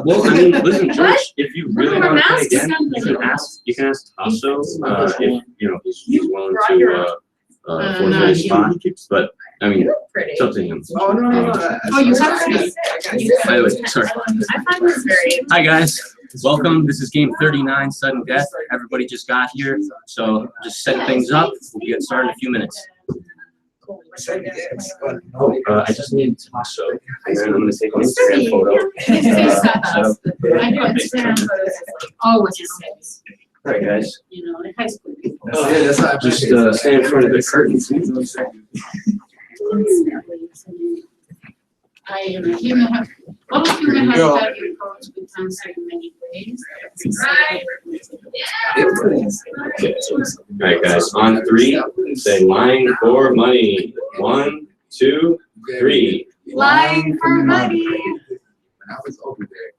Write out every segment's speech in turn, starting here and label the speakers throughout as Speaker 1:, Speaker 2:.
Speaker 1: Well, I mean, listen, George, if you really want to play again, you can ask Taso if he's willing to forfeit his spot. But I mean, it's up to him.
Speaker 2: Oh no.
Speaker 3: Oh, you have to.
Speaker 1: By the way, sorry.
Speaker 3: I find this very.
Speaker 1: Hi guys, welcome. This is game 39, sudden death. Everybody just got here, so just set things up. We'll get started in a few minutes. I just need Taso, and then I'm going to take an Instagram photo.
Speaker 3: I do Instagram photos. Always.
Speaker 1: All right, guys.
Speaker 3: You know, in high school.
Speaker 2: Oh yeah, that's not
Speaker 1: Just stand in front of the curtain.
Speaker 3: Human have all human have had your approach with answer in many ways.
Speaker 1: All right, guys. On three, say line for money. 1, 2, 3.
Speaker 3: Line for money.
Speaker 2: I was over there.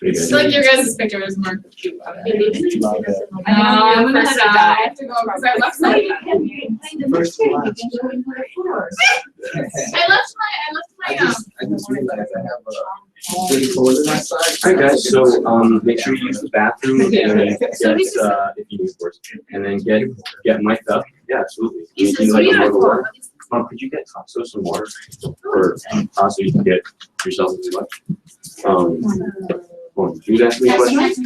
Speaker 3: It's like your guys' picture was more cute.
Speaker 4: I'm gonna have to go because I left my.
Speaker 2: I just realized I have a pretty cold on my side.
Speaker 1: All right, guys. So make sure you use the bathroom and get if you need worse, and then get mic'd up. Yeah, absolutely. You need like a mug of water. Could you get Taso some water, or Taso you can get yourself as much? Do that for me, question.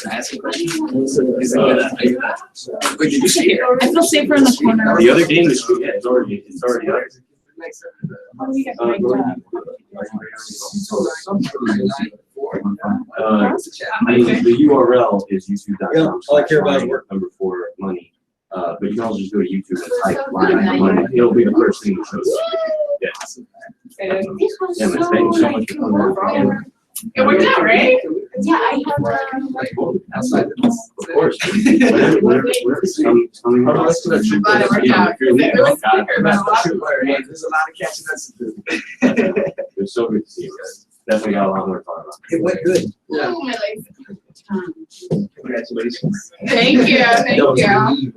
Speaker 2: Can I ask a question? Wait, did you say it?
Speaker 3: I feel safer in the corner.
Speaker 1: The other game is it's already up. The URL is youtube.com.
Speaker 5: All I care about is work.
Speaker 1: Number 4 money. But you can also just go to YouTube and type line for money. It'll be the first thing that shows up. Yeah, man, thank you so much for coming on.
Speaker 4: It worked out, right?
Speaker 3: Yeah, I have
Speaker 2: Outside the bus.
Speaker 1: Of course.
Speaker 4: I'm glad it worked out. It was quicker, but a lot of work.
Speaker 2: There's a lot of catching us to do.
Speaker 1: It was so good to see you guys. Definitely got a lot more fun.
Speaker 2: It went good.
Speaker 4: Oh, my legs.
Speaker 2: Congratulations.
Speaker 4: Thank you. Thank you.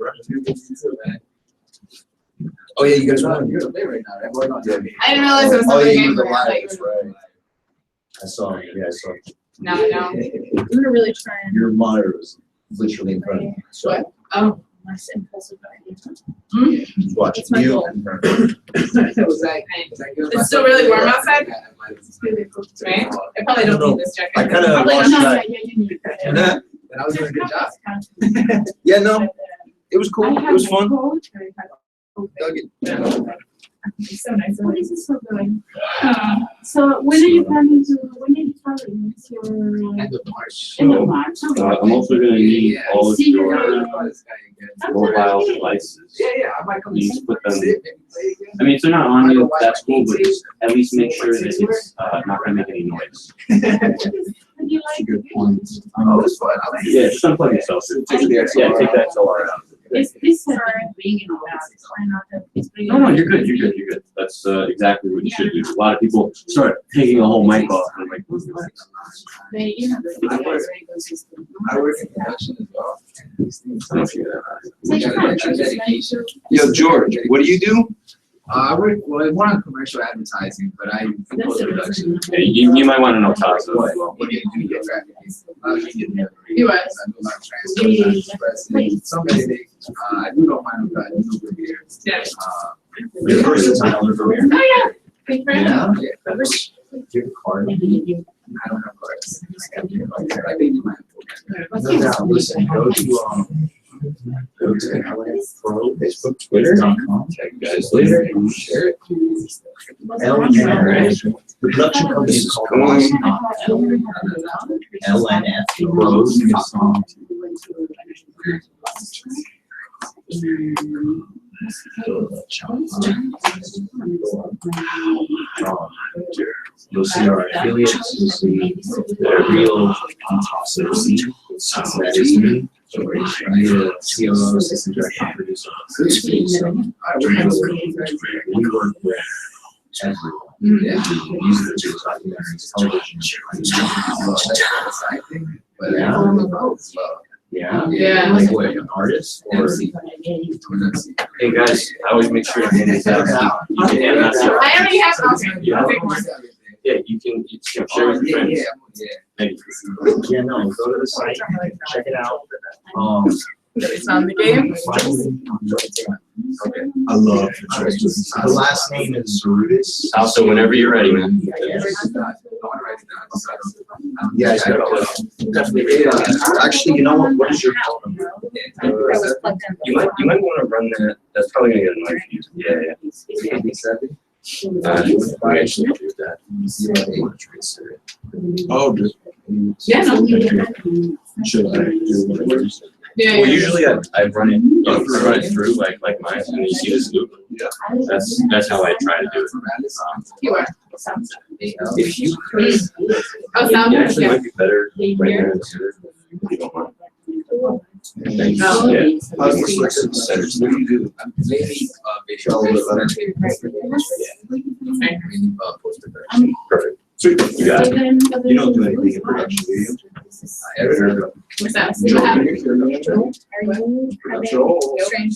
Speaker 2: Oh yeah, you guys are on. You're up there right now. Everyone on there.
Speaker 4: I didn't realize it was
Speaker 2: Oh
Speaker 4: another
Speaker 2: yeah,
Speaker 4: game.
Speaker 2: you were
Speaker 4: for us, like,
Speaker 2: right. I saw it. Yeah, I saw it.
Speaker 4: No, no.
Speaker 3: We were really trying.
Speaker 2: Your monitor was literally in front of you. So
Speaker 4: What? Oh.
Speaker 3: Nice impressive idea.
Speaker 2: watch
Speaker 3: It's my
Speaker 2: you
Speaker 3: goal.
Speaker 2: and her.
Speaker 4: Was that good? It's still really warm outside? Right? I probably don't need this jacket.
Speaker 2: I kinda
Speaker 4: Probably
Speaker 2: lost
Speaker 4: don't.
Speaker 2: track.
Speaker 3: Yeah, you need it.
Speaker 2: And that, and I was doing a good job. Yeah, no, it was cool. It was fun. Dug it.
Speaker 4: It's so nice.
Speaker 3: Oh, this is so good. So when are you planning to, when are you traveling? It's your,
Speaker 2: End of March.
Speaker 3: end of March.
Speaker 1: I'm also going to need all of
Speaker 3: See you
Speaker 1: your
Speaker 3: later.
Speaker 1: mobile devices.
Speaker 2: Yeah, I might come and
Speaker 1: Please put them.
Speaker 2: sit, maybe play again.
Speaker 1: I mean, if they're not on you, that's cool, but just at least make sure that it's not going to make any noise.
Speaker 3: Would you like?
Speaker 2: Good point. Oh, it was fun. I like it.
Speaker 1: Yeah, just unplug yourself.
Speaker 2: Take the XLR
Speaker 1: Yeah, take
Speaker 2: out.
Speaker 1: that XLR out.
Speaker 3: This is being in all that.
Speaker 1: No, you're good. You're good. That's exactly what you should do. A lot of people start taking the whole mic off. And I'm like, what's the mic?
Speaker 3: They, you know, the
Speaker 2: I work-
Speaker 3: very consistent.
Speaker 2: I work in production as well. These things.
Speaker 1: I don't figure that out.
Speaker 3: Take your time.
Speaker 2: Extra dedication.
Speaker 6: Yo, George, what do you do?
Speaker 2: I work, well, more on commercial advertising, but I do post production.
Speaker 1: Yeah, you might want to know Taso as well.
Speaker 2: What do you do? You get graphic design.
Speaker 4: He was.
Speaker 2: I do a lot of transcripts, some editing. I do don't mind if I do over here.
Speaker 4: Yeah.
Speaker 1: You're versatile in Premiere.
Speaker 4: Oh, yeah. Thank you very much.
Speaker 2: Yeah. Do you have a card? I don't have cards. I think you might.
Speaker 1: No doubt. Listen, go to Facebook, Twitter. Check you guys later. Share it.
Speaker 5: The production company is called LNF.
Speaker 1: Rose.
Speaker 5: You'll see our affiliates, you'll see the real Taso seat. That is me. So we're the COO, assistant director, producer. So we work with everyone.
Speaker 2: Yeah.
Speaker 5: Music, documentaries, television.
Speaker 2: But yeah.
Speaker 5: Yeah.
Speaker 4: Yeah.
Speaker 5: Like what, an artist or?
Speaker 1: Hey guys, I always make sure to hand these out. You can hand that out.
Speaker 4: I already have, okay,
Speaker 1: Yeah.
Speaker 4: I'll take more.
Speaker 1: Yeah, you can, share with your friends. Maybe.
Speaker 5: Yeah, no, go to the site, check it out.
Speaker 4: It's on the game.
Speaker 5: Okay. I love the last name is Rudis.
Speaker 1: Also, whenever you're ready, man.
Speaker 5: Yeah, definitely. Actually, you know what is your phone number?
Speaker 1: You might want to run that. That's probably gonna get annoying for you. Yeah. I actually do that.
Speaker 5: Oh, just.
Speaker 4: Yeah, no.
Speaker 5: Should I?
Speaker 4: Yeah,
Speaker 1: Well, usually I run it, through like mine, and you see this loop.
Speaker 5: Yeah.
Speaker 1: That's how I try to do it.
Speaker 4: You are.
Speaker 1: If you could,
Speaker 4: Oh, sound.
Speaker 1: it actually
Speaker 4: Yeah.
Speaker 1: might be better right there and center, if you don't mind. Thanks.
Speaker 4: Oh.
Speaker 1: Yeah.
Speaker 5: What do you do?
Speaker 1: Perfect. Sweet. You got it.
Speaker 5: You don't do anything in production, do you?
Speaker 4: What's that? Strange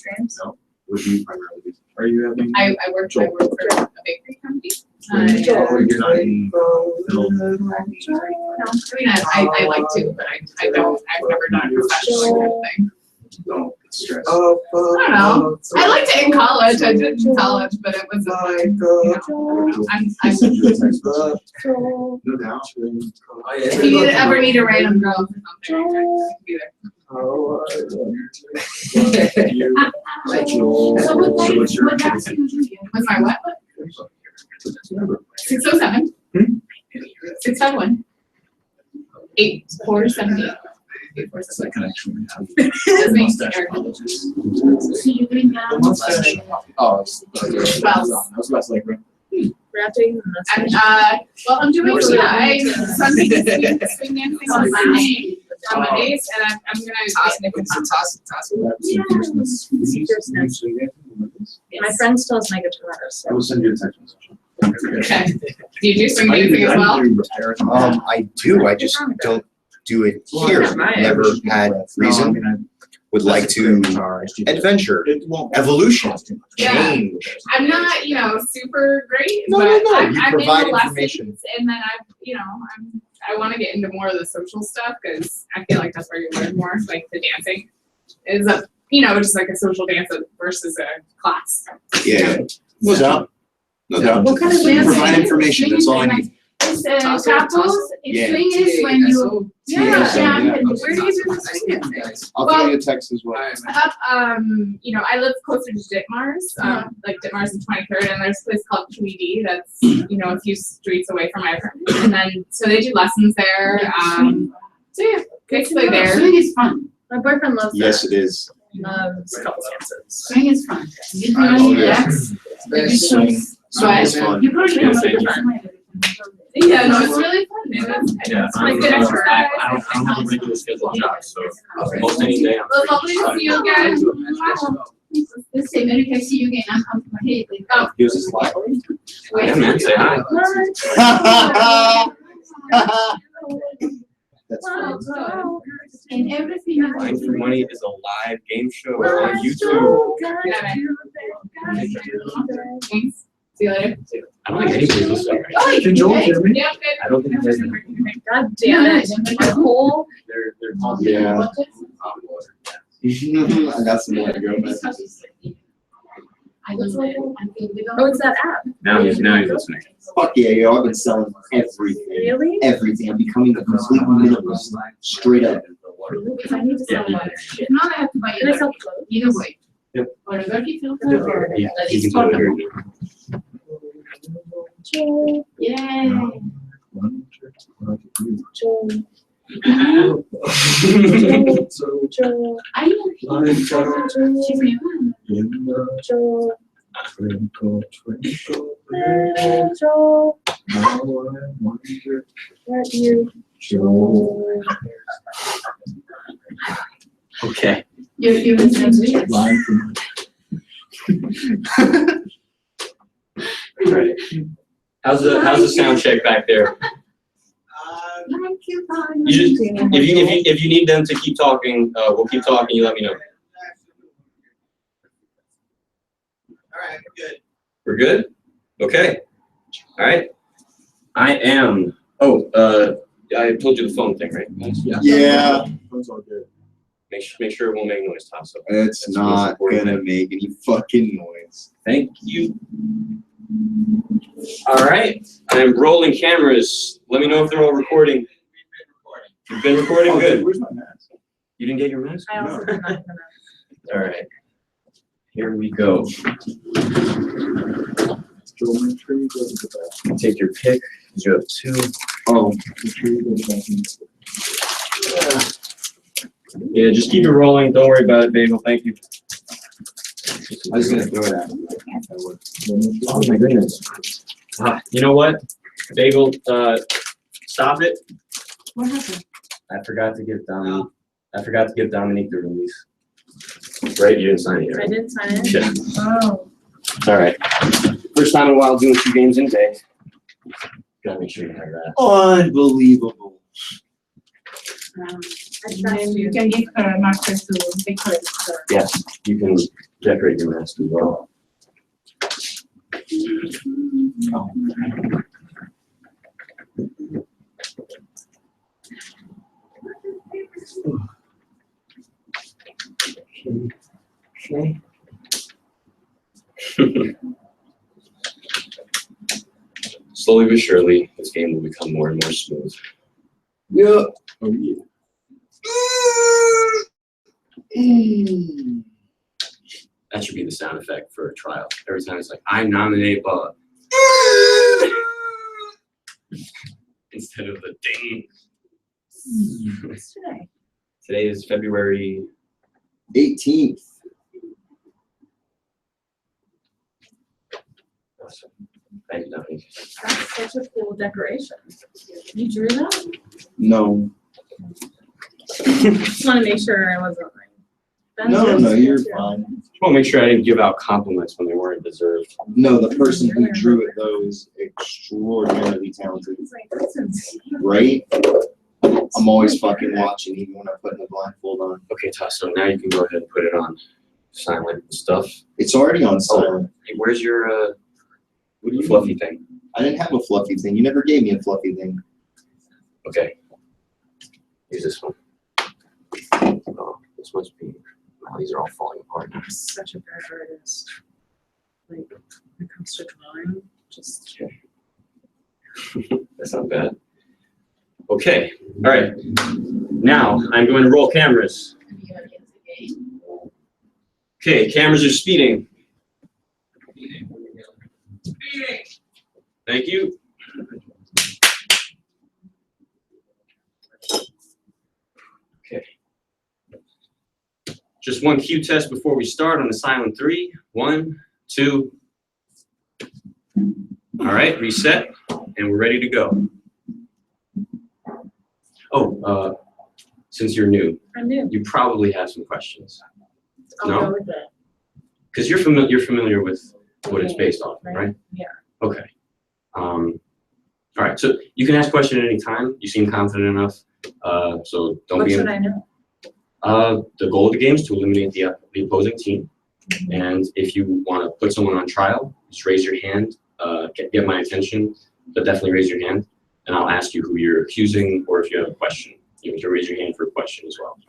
Speaker 4: dreams.
Speaker 5: No. What do you primarily do? Are you having?
Speaker 4: I work for a bakery company.
Speaker 5: Oh, you're not in
Speaker 4: I
Speaker 5: build.
Speaker 4: mean, I like to, but I don't, I've never done it professionally kind of thing.
Speaker 5: Don't stress.
Speaker 4: I don't know. I liked it in college. I did it in college, but it wasn't like, you know, I'm
Speaker 5: No doubt.
Speaker 4: if you ever need a random girl for something, I can be there.
Speaker 3: So
Speaker 5: what's your?
Speaker 3: what that's usually?
Speaker 4: What's my what? 607. 651. 8478.
Speaker 5: That's that connection we have.
Speaker 4: That's me, Eric.
Speaker 3: So you bring down.
Speaker 5: Oh,
Speaker 4: Well,
Speaker 5: like.
Speaker 4: I'm, well, I'm doing, so I'm swing dancing on Mondays, and I'm gonna.
Speaker 7: My friend still has my guitar, so.
Speaker 5: I will send you a text message.
Speaker 4: Okay. Do you do swing dancing as well?
Speaker 2: I do, I just don't do it here. Never had reason. Would like to adventure, evolution,
Speaker 4: Yeah.
Speaker 2: change.
Speaker 4: I'm not, super great,
Speaker 2: No,
Speaker 4: but
Speaker 2: no, no,
Speaker 4: I'm
Speaker 2: you
Speaker 4: in
Speaker 2: provide
Speaker 4: the
Speaker 2: information.
Speaker 4: lessons, and then I want to get into more of the social stuff, because I feel like that's where you learn more, like the dancing is just like a social dance versus a class.
Speaker 2: Yeah, no doubt, no doubt.
Speaker 3: What kind of dance?
Speaker 2: Provide information, that's all I need.
Speaker 3: It's couples,
Speaker 2: Yeah.
Speaker 3: swing is when you,
Speaker 2: Yeah.
Speaker 3: yeah,
Speaker 4: Where do you do the swing dancing?
Speaker 2: I'll
Speaker 4: Well,
Speaker 2: send you a text as well.
Speaker 4: Up, I live closer to Ditmars, like Ditmars and 23rd, and there's a place called QED that's, a few streets away from my apartment. And then, so they do lessons there. So yeah, basically there.
Speaker 3: swing is fun,
Speaker 7: My boyfriend loves
Speaker 2: Yes, it is.
Speaker 7: loves couple dances.
Speaker 3: swing is fun. You do
Speaker 2: Oh,
Speaker 3: on your
Speaker 2: yeah.
Speaker 3: ex,
Speaker 2: Swing is fun.
Speaker 3: you probably
Speaker 1: Yeah,
Speaker 3: come up
Speaker 1: same
Speaker 3: with
Speaker 1: here.
Speaker 3: fun.
Speaker 4: Yeah, no, it's really fun. It's
Speaker 1: Yeah,
Speaker 4: it's like good exercise.
Speaker 1: I don't have a regular scheduled job, so most any day I'm.
Speaker 4: Well, lovely to see you again.
Speaker 3: Let's say, maybe if I see you again, I'm from my head.
Speaker 4: Oh,
Speaker 1: Use this slide. Yeah, man, say hi.
Speaker 2: That's fun.
Speaker 3: And everything.
Speaker 1: Line for Money is a live game show on YouTube.
Speaker 4: Thanks. See you later.
Speaker 1: I don't think anybody's listening right now.
Speaker 4: Oh,
Speaker 5: Can Joel hear me?
Speaker 4: Yeah, good.
Speaker 1: I don't think there's.
Speaker 7: God damn it. My whole,
Speaker 1: They're called.
Speaker 2: Yeah. I got some more to go, but.
Speaker 3: I don't know.
Speaker 7: oh, it's that app.
Speaker 1: Now he's listening.
Speaker 2: Fuck yeah, yo, I've been selling everything.
Speaker 7: Really?
Speaker 2: Everything. I'm becoming a complete minimalist. Straight up.
Speaker 7: Because I need to sell a lot of shit.
Speaker 3: Now I have to buy
Speaker 7: Can I
Speaker 3: it
Speaker 7: sell clothes?
Speaker 3: either way.
Speaker 1: Yep.
Speaker 3: Or a dirty filter or.
Speaker 1: Yeah,
Speaker 3: that
Speaker 1: you
Speaker 3: is
Speaker 1: can do it
Speaker 3: portable.
Speaker 1: here.
Speaker 3: Yay. I know. She's my
Speaker 1: Okay.
Speaker 3: You're in the
Speaker 1: Ready. How's the sound check back there? You just, if you need them to keep talking, we'll keep talking. You let me know.
Speaker 2: All right, good.
Speaker 1: We're good? Okay. All right. I am. Oh, I told you the phone thing, right?
Speaker 2: Yeah.
Speaker 1: Make sure it won't make noise, Taso.
Speaker 2: It's
Speaker 1: That's
Speaker 2: not
Speaker 1: the most important
Speaker 2: gonna
Speaker 1: thing.
Speaker 2: make any fucking noise.
Speaker 1: Thank you. All right, I'm rolling cameras. Let me know if they're all recording. You've been recording? Good.
Speaker 5: Where's my mask?
Speaker 1: You didn't get your mask?
Speaker 7: I also did not have a
Speaker 1: All right. Here we go.
Speaker 5: Joel, make sure you go to the bathroom.
Speaker 1: Take your pick. You have two.
Speaker 2: Oh,
Speaker 5: Make sure you go to the bathroom.
Speaker 1: Yeah, just keep it rolling. Don't worry about it, Bagel. Thank you.
Speaker 2: I was gonna throw it at him.
Speaker 1: Oh my goodness. You know what? Bagel, stop it.
Speaker 3: What happened?
Speaker 1: I forgot to give Dominique the release. Right, you didn't sign it yet,
Speaker 7: I
Speaker 1: right?
Speaker 7: did sign it.
Speaker 1: Shit.
Speaker 3: Oh.
Speaker 1: All right. First time in a while doing 2 games in a day. Gotta make sure you have that.
Speaker 2: Unbelievable.
Speaker 7: I
Speaker 3: And
Speaker 7: trust
Speaker 3: then
Speaker 7: you.
Speaker 3: you can give her marker to decorate the.
Speaker 1: Yes, you can decorate your mask as well.
Speaker 2: Oh.
Speaker 1: Okay. Slowly but surely, this game will become more and more smooth.
Speaker 2: Yeah.
Speaker 5: Oh, yeah.
Speaker 1: That should be the sound effect for a trial. Every time it's like, I nominate Bubba. Instead of the ding.
Speaker 7: What's today?
Speaker 1: Today is February
Speaker 2: 18th.
Speaker 1: Thank you, Dominique.
Speaker 7: That's such a cool decoration. You drew that?
Speaker 2: No.
Speaker 7: Just want to make sure I wasn't like.
Speaker 2: No, you're fine.
Speaker 1: Just want to make sure I didn't give out compliments when they weren't deserved.
Speaker 2: No, the person who drew it though is extraordinarily talented,
Speaker 7: It's like, that's insane.
Speaker 2: right? I'm always fucking watching even when I'm putting the blindfold on.
Speaker 1: Okay, Taso, now you can go ahead and put it on silent and stuff.
Speaker 2: It's already on silent.
Speaker 1: Hey, where's your what do you fluffy thing?
Speaker 2: I didn't have a fluffy thing. You never gave me a fluffy thing.
Speaker 1: Okay. Use this one. Oh, this must be. Oh, these are all falling apart now.
Speaker 7: I'm such a bad artist. Like, when it comes to drawing, just.
Speaker 1: That's not bad. Okay. All right. Now I'm going to roll cameras. Okay, cameras are speeding. Thank you. Okay. Just one cue test before we start on the silent 3. 1, 2. All right, reset, and we're ready to go. Oh, since you're new,
Speaker 7: I'm new.
Speaker 1: you probably have some questions.
Speaker 7: I'll
Speaker 1: No?
Speaker 7: go with it.
Speaker 1: Because you're familiar with what it's based off, right?
Speaker 7: Yeah.
Speaker 1: Okay. All right, so you can ask questions at any time. You seem confident enough, so don't
Speaker 7: What
Speaker 1: be.
Speaker 7: should I know?
Speaker 1: The goal of the game is to eliminate the opposing team, and if you want to put someone on trial, just raise your hand. Get my attention, but definitely raise your hand, and I'll ask you who you're accusing, or if you have a question, you can raise your hand for a question as well.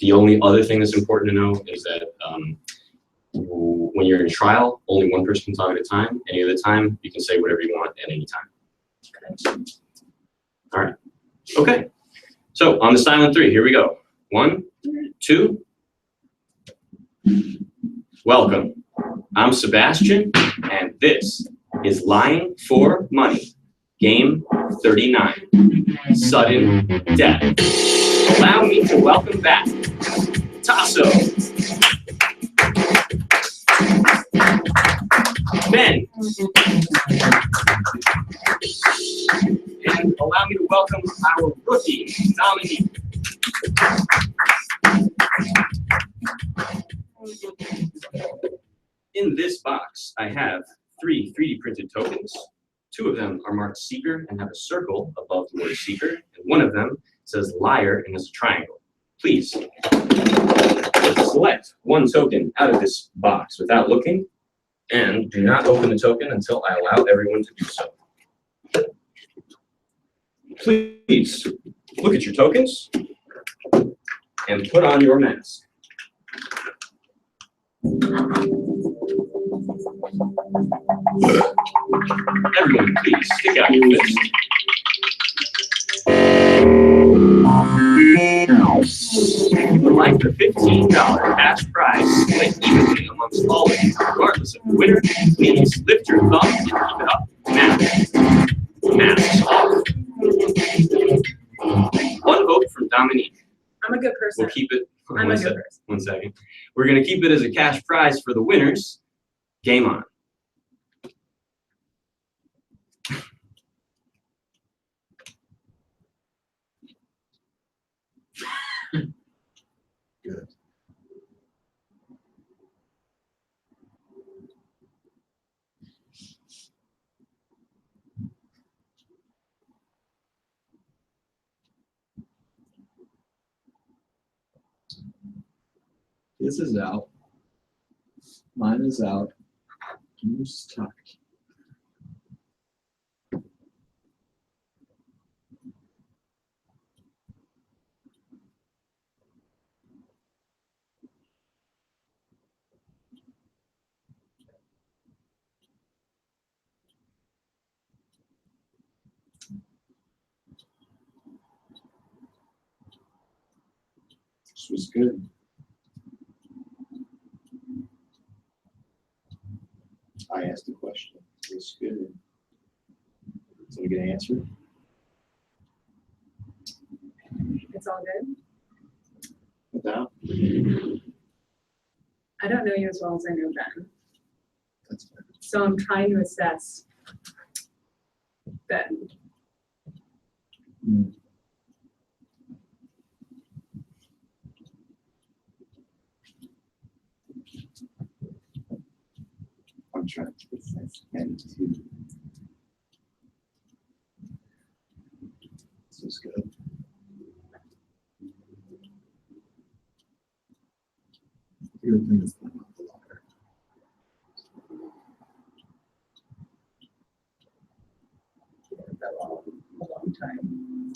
Speaker 1: The only other thing that's important to know is that when you're in trial, only one person can talk at a time. Any other time, you can say whatever you want at any time. All right. Okay. So on the silent 3, here we go. 1, 2. Welcome. I'm Sebastian, and this is Lying for Money. Game 39. Sudden Death. Allow me to welcome back Taso, Ben, and allow me to welcome our rookie, Dominique. In this box, I have 3 3D printed tokens. 2 of them are marked Seeker and have a circle above the word Seeker, and one of them says Liar and has a triangle. Please select one token out of this box without looking, and do not open the token until I allow everyone to do so. Please, look at your tokens and put on your mask. Everyone, please stick out your fist. You would like the $15 cash prize split evenly amongst all of you, regardless of the winner. Please lift your thumb and keep it up. Masks off. One vote from Dominique.
Speaker 7: I'm a good person.
Speaker 1: We'll keep it.
Speaker 7: I'm a good person.
Speaker 1: 1 second. We're gonna keep it as a cash prize for the winners. Game on.
Speaker 5: Good. This is out. Mine is out. Who's tucked? This was good. I asked a question. It was good. Is that a good answer?
Speaker 7: It's all good.
Speaker 5: Without?
Speaker 7: I don't know you as well as I know Ben,
Speaker 5: That's fair.
Speaker 7: so I'm trying to assess Ben.
Speaker 5: Mm. I'm trying to assess and to. This is good. The good thing is I'm not the liar.
Speaker 7: A long time.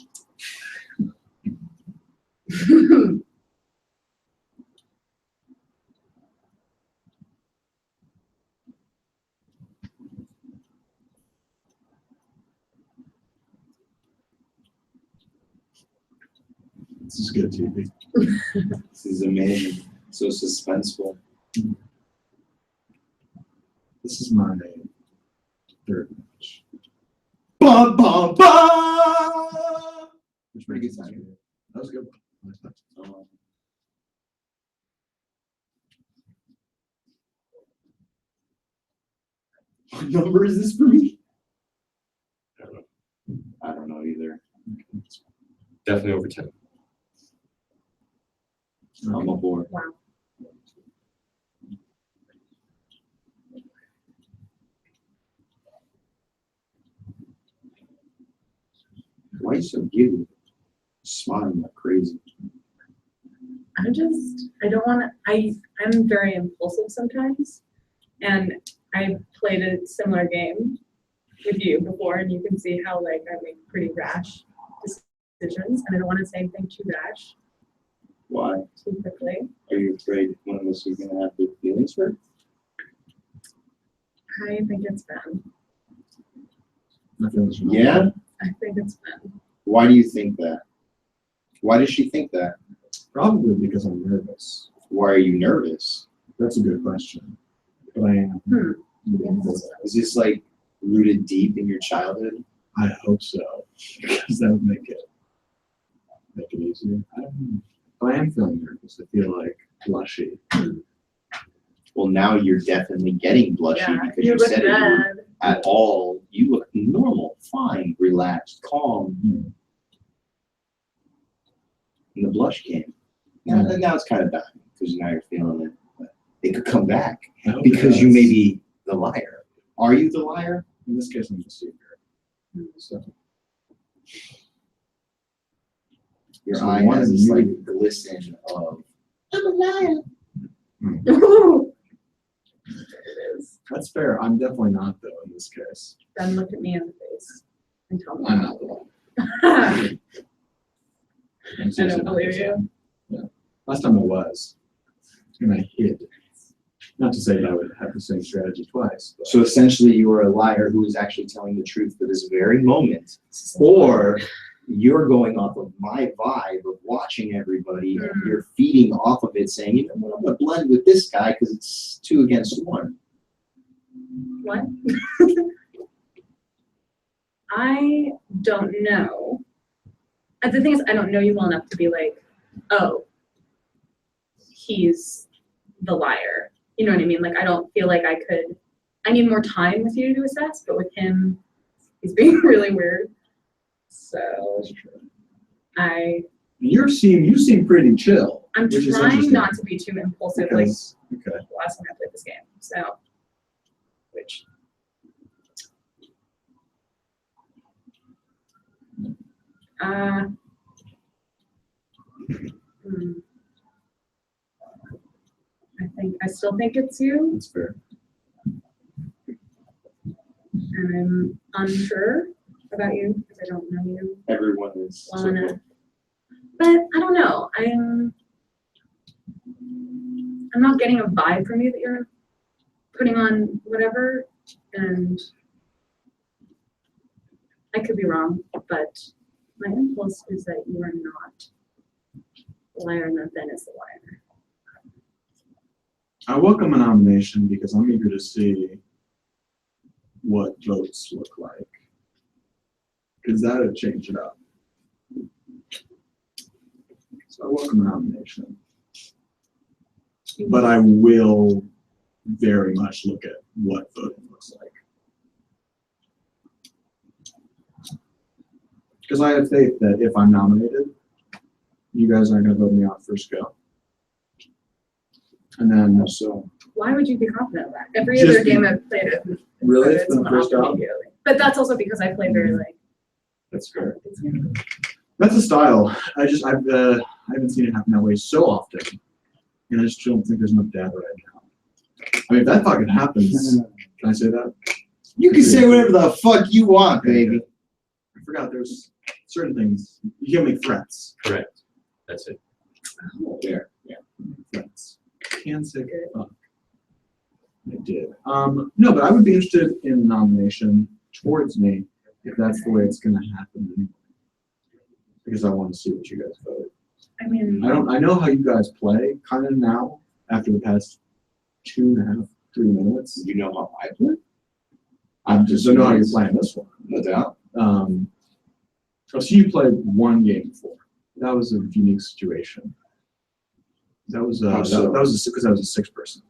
Speaker 5: This is good TV.
Speaker 8: This is amazing. So suspenseful.
Speaker 5: This is my third match.
Speaker 8: Ba ba ba.
Speaker 5: Which pretty good timing. That was a good. One.
Speaker 8: What number is this for me? I don't know either.
Speaker 1: Definitely over 10.
Speaker 8: I'm aboard.
Speaker 7: Wow.
Speaker 8: Why are you so giddy? Smiling like crazy.
Speaker 7: I don't want to, I'm very impulsive sometimes. And I played a similar game with you before, and you can see how like I make pretty rash decisions, and I don't want to say anything too rash
Speaker 8: Why?
Speaker 7: too quickly.
Speaker 8: Are you afraid one of us is gonna have big feelings for it?
Speaker 7: I think it's Ben.
Speaker 5: My feelings are not
Speaker 8: Yeah?
Speaker 5: good.
Speaker 7: I think it's Ben.
Speaker 8: Why do you think that? Why does she think that?
Speaker 5: Probably because I'm nervous.
Speaker 8: Why are you nervous?
Speaker 5: That's a good question. But I am.
Speaker 8: Is this like rooted deep in your childhood?
Speaker 5: I hope so. Because that would make it easier. I don't know. But I am feeling nervous. I feel like blushy.
Speaker 8: Well, now you're definitely getting blushy
Speaker 7: Yeah,
Speaker 8: because
Speaker 7: you
Speaker 8: you
Speaker 7: look
Speaker 8: said it.
Speaker 7: bad.
Speaker 8: At all, you look normal, fine, relaxed, calm. And the blush came. Now it's kind of dying because now you're feeling it. But it could come back
Speaker 5: I hope
Speaker 8: because
Speaker 5: it
Speaker 8: you
Speaker 5: does.
Speaker 8: may be the liar. Are you the liar?
Speaker 5: In this case, I'm the secret. So
Speaker 8: Your
Speaker 5: So
Speaker 8: eye
Speaker 5: one
Speaker 8: has
Speaker 5: of
Speaker 8: this
Speaker 5: you-
Speaker 8: like glisten of I'm a liar.
Speaker 7: It is.
Speaker 5: that's fair. I'm definitely not though in this case.
Speaker 7: Ben, look at me in the face and tell me.
Speaker 5: I'm not the one.
Speaker 7: I don't believe you.
Speaker 5: Last time I was, and I hid. Not to say that I would have the same strategy twice. But.
Speaker 2: So essentially, you are a liar who is actually telling the truth for this very moment, or you're going off of my vibe of watching everybody, and you're feeding off of it, saying, you know what, I'm gonna blend with this guy because it's 2 against 1.
Speaker 7: What? I don't know. And the thing is, I don't know you well enough to be like, oh, he's the liar. You know what I mean? Like, I don't feel like I need more time with you to assess, but with him, he's being really weird. So,
Speaker 5: you seem pretty chill.
Speaker 7: I'm
Speaker 5: which is
Speaker 7: trying
Speaker 5: interesting.
Speaker 7: not to be too impulsive, like
Speaker 5: Okay.
Speaker 7: the last time I played this game. So, which. I still think it's you,
Speaker 5: That's fair.
Speaker 7: and I'm unsure about you because I don't know you
Speaker 2: Everyone is.
Speaker 7: well enough. But I don't know. I'm not getting a vibe from you that you're putting on whatever, and I could be wrong, but my impulse is that you are not the liar and that Ben is the liar.
Speaker 5: I welcome a nomination because I'm eager to see what votes look like. Because that would change it up. So I welcome a nomination. But I will very much look at what voting looks like. Because I have faith that if I'm nominated, you guys aren't going to vote me out first go. And then, so.
Speaker 7: Why would you be confident of that? Every
Speaker 5: Just
Speaker 7: other game I've played it.
Speaker 5: Really?
Speaker 7: It's
Speaker 5: It's been
Speaker 7: went
Speaker 5: first
Speaker 7: off
Speaker 5: out?
Speaker 7: immediately. But that's also because I play very like.
Speaker 5: That's fair. That's a style. I haven't seen it happen that way so often. And I just don't think there's enough data right now. I mean, if that fucking happens, can I say that?
Speaker 2: You can say whatever the fuck you want, baby.
Speaker 5: I forgot there's certain things. You can't make threats.
Speaker 1: Correct. That's it.
Speaker 2: There.
Speaker 5: Threats. Can't say fuck. I did. No, but I would be interested in a nomination towards me if that's the way it's gonna happen. Because I want to see what you guys vote.
Speaker 7: I mean.
Speaker 5: I know how you guys play kind of now after the past 2.5, 3 minutes.
Speaker 2: You know how I play?
Speaker 5: I just don't know how you're playing this one.
Speaker 2: No doubt.
Speaker 5: So you played one game before. That was a unique situation. That was
Speaker 2: How so?
Speaker 5: that was because I was a 6-person.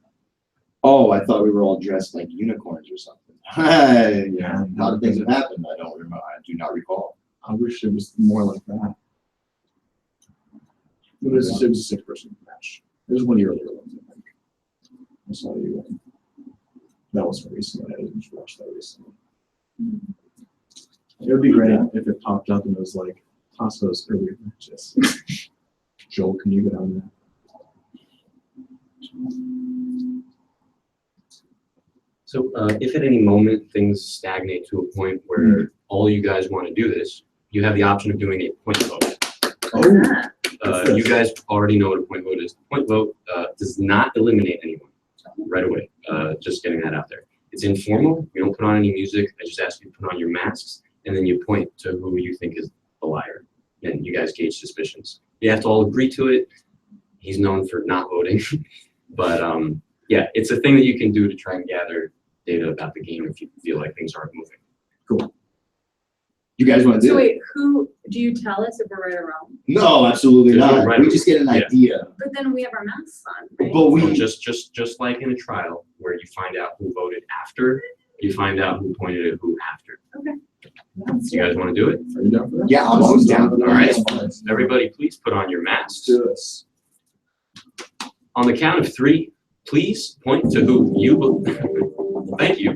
Speaker 2: Oh, I thought we were all dressed like unicorns or something. Yeah, a lot of things have happened. I don't remember. I do not recall.
Speaker 5: I wish it was more like that. It was a 6-person match. It was one of the earlier ones, I think. I saw you. That wasn't recently. I didn't watch that recently. It would be great if it popped up and it was like Taso's earlier matches. Joel, can you get on that?
Speaker 1: So if at any moment things stagnate to a point where all you guys want to do this, you have the option of doing a point vote.
Speaker 5: Oh,
Speaker 1: You guys already know what a point vote is. Point vote does not eliminate anyone right away. Just getting that out there. It's informal. We don't put on any music. I just ask you to put on your masks, and then you point to who you think is the liar, and you guys gauge suspicions. You have to all agree to it. He's known for not voting, but yeah, it's a thing that you can do to try and gather data about the game if you feel like things aren't moving.
Speaker 5: cool.
Speaker 2: You guys want to do
Speaker 7: So
Speaker 2: it?
Speaker 7: wait, who do you tell us if we're right or wrong?
Speaker 2: No, absolutely
Speaker 1: There's no
Speaker 2: not.
Speaker 1: right
Speaker 2: We
Speaker 1: or-
Speaker 2: just get an
Speaker 1: yeah.
Speaker 2: idea.
Speaker 7: But then we have our masks on, right?
Speaker 2: But we
Speaker 1: So just like in a trial where you find out who voted after, you find out who pointed at who after.
Speaker 7: Okay.
Speaker 1: You guys want to do it?
Speaker 5: Are you down for that?
Speaker 2: Yeah, I'm always down.
Speaker 1: All right. Everybody, please put on your masks.
Speaker 5: Do this.
Speaker 1: On the count of 3, please point to who you thank you.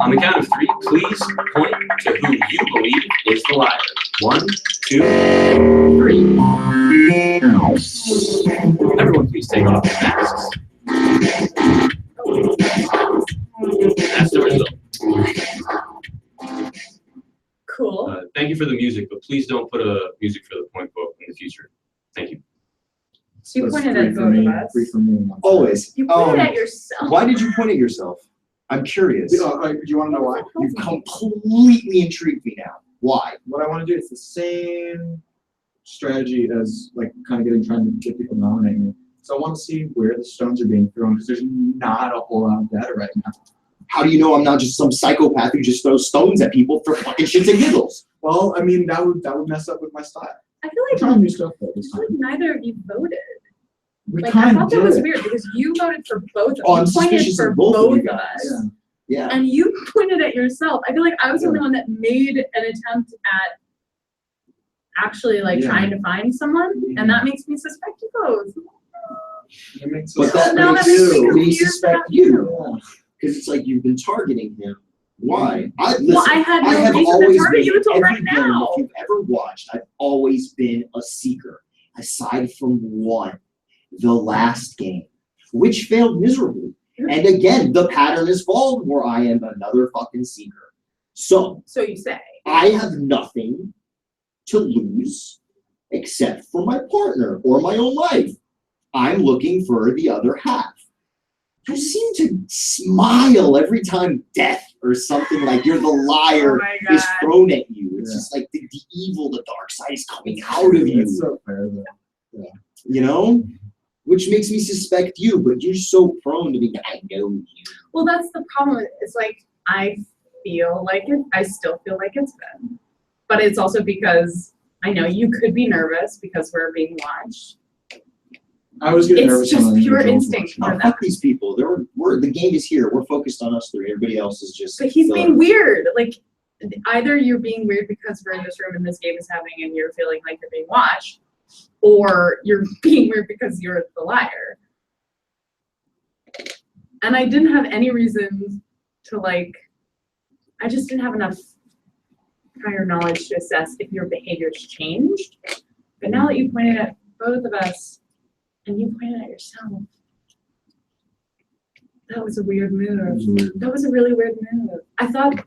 Speaker 1: On the count of 3, please point to who you believe is the liar. 1, 2, 3. Everyone, please take off your masks. That's the result.
Speaker 7: Cool.
Speaker 1: Thank you for the music, but please don't put a music for the point vote in the future. Thank you.
Speaker 7: So you
Speaker 5: That's
Speaker 7: pointed
Speaker 5: three
Speaker 7: at
Speaker 5: for
Speaker 7: both
Speaker 5: me,
Speaker 7: of us.
Speaker 5: 3 for me. and 1 for
Speaker 2: Always.
Speaker 7: You pointed at yourself.
Speaker 2: Why did you point at yourself? I'm curious.
Speaker 5: you. Do you want to know why?
Speaker 2: You've completely intrigued me now. Why?
Speaker 5: What I want to do is the same strategy as like kind of trying to get people nominating. So I want to see where the stones are being thrown because there's not a whole lot of data right now.
Speaker 2: How do you know I'm not just some psychopath who just throws stones at people for fucking shits and giggles?
Speaker 5: Well, I mean that would mess up with my style.
Speaker 7: I feel
Speaker 5: I'm
Speaker 7: like
Speaker 5: trying new stuff though
Speaker 7: I
Speaker 5: this
Speaker 7: feel like
Speaker 5: time.
Speaker 7: neither of you voted.
Speaker 5: We
Speaker 7: Like I
Speaker 5: kind
Speaker 7: thought
Speaker 5: of
Speaker 7: that was
Speaker 5: did.
Speaker 7: weird because you voted for both of
Speaker 2: Oh, I'm
Speaker 7: us. You pointed
Speaker 2: suspicious
Speaker 7: for
Speaker 2: of both of you
Speaker 7: of
Speaker 2: guys.
Speaker 7: us.
Speaker 5: Yeah.
Speaker 2: Yeah.
Speaker 7: And you pointed at yourself. I feel like I was the only one that made an attempt at actually like
Speaker 5: Yeah.
Speaker 7: trying to find someone, and that makes me suspect you both.
Speaker 5: It makes
Speaker 2: But
Speaker 5: us-
Speaker 2: that
Speaker 7: Now
Speaker 2: makes
Speaker 7: that makes me
Speaker 2: me
Speaker 7: confused
Speaker 2: suspect
Speaker 7: about
Speaker 2: you.
Speaker 7: you.
Speaker 2: Because it's like you've been targeting him. Why?
Speaker 7: Well, I had no
Speaker 2: have
Speaker 7: reason to
Speaker 2: always
Speaker 7: target
Speaker 2: been-
Speaker 7: you until
Speaker 2: every
Speaker 7: right
Speaker 2: game,
Speaker 7: now.
Speaker 2: If you've ever watched, I've always been a seeker, aside from one, the last game, which failed miserably. And again, the pattern is followed where I am another fucking seeker. So
Speaker 7: So you say.
Speaker 2: I have nothing to lose except for my partner or my own life. I'm looking for the other half. You seem to smile every time death or something like you're the
Speaker 7: Oh
Speaker 2: liar
Speaker 7: my
Speaker 2: is
Speaker 7: god.
Speaker 2: thrown at you. It's
Speaker 5: Yeah.
Speaker 2: just like the evil, the dark side is coming out of you,
Speaker 5: It's so fair though.
Speaker 2: you know? Which makes me suspect you, but you're so prone to be, I know you.
Speaker 7: Well, that's the problem. It's like I feel like it. I still feel like it's been, but it's also because I know you could be nervous because we're being watched.
Speaker 5: I was getting
Speaker 7: It's
Speaker 5: nervous
Speaker 7: just
Speaker 5: when I
Speaker 7: pure
Speaker 5: knew Joel was
Speaker 7: instinct
Speaker 5: watching.
Speaker 7: for
Speaker 2: Oh, fuck these people. The game is here. We're focused on us three. Everybody else is just.
Speaker 7: But he's
Speaker 2: filler.
Speaker 7: being weird. Like either you're being weird because we're in this room and this game is happening and you're feeling like you're being watched, or you're being weird because you're the liar. And I didn't have any reason to like. I just didn't have enough prior knowledge to assess if your behavior's changed. But now that you pointed at both of us and you pointed at yourself, that was a weird move. That was a really weird move. I thought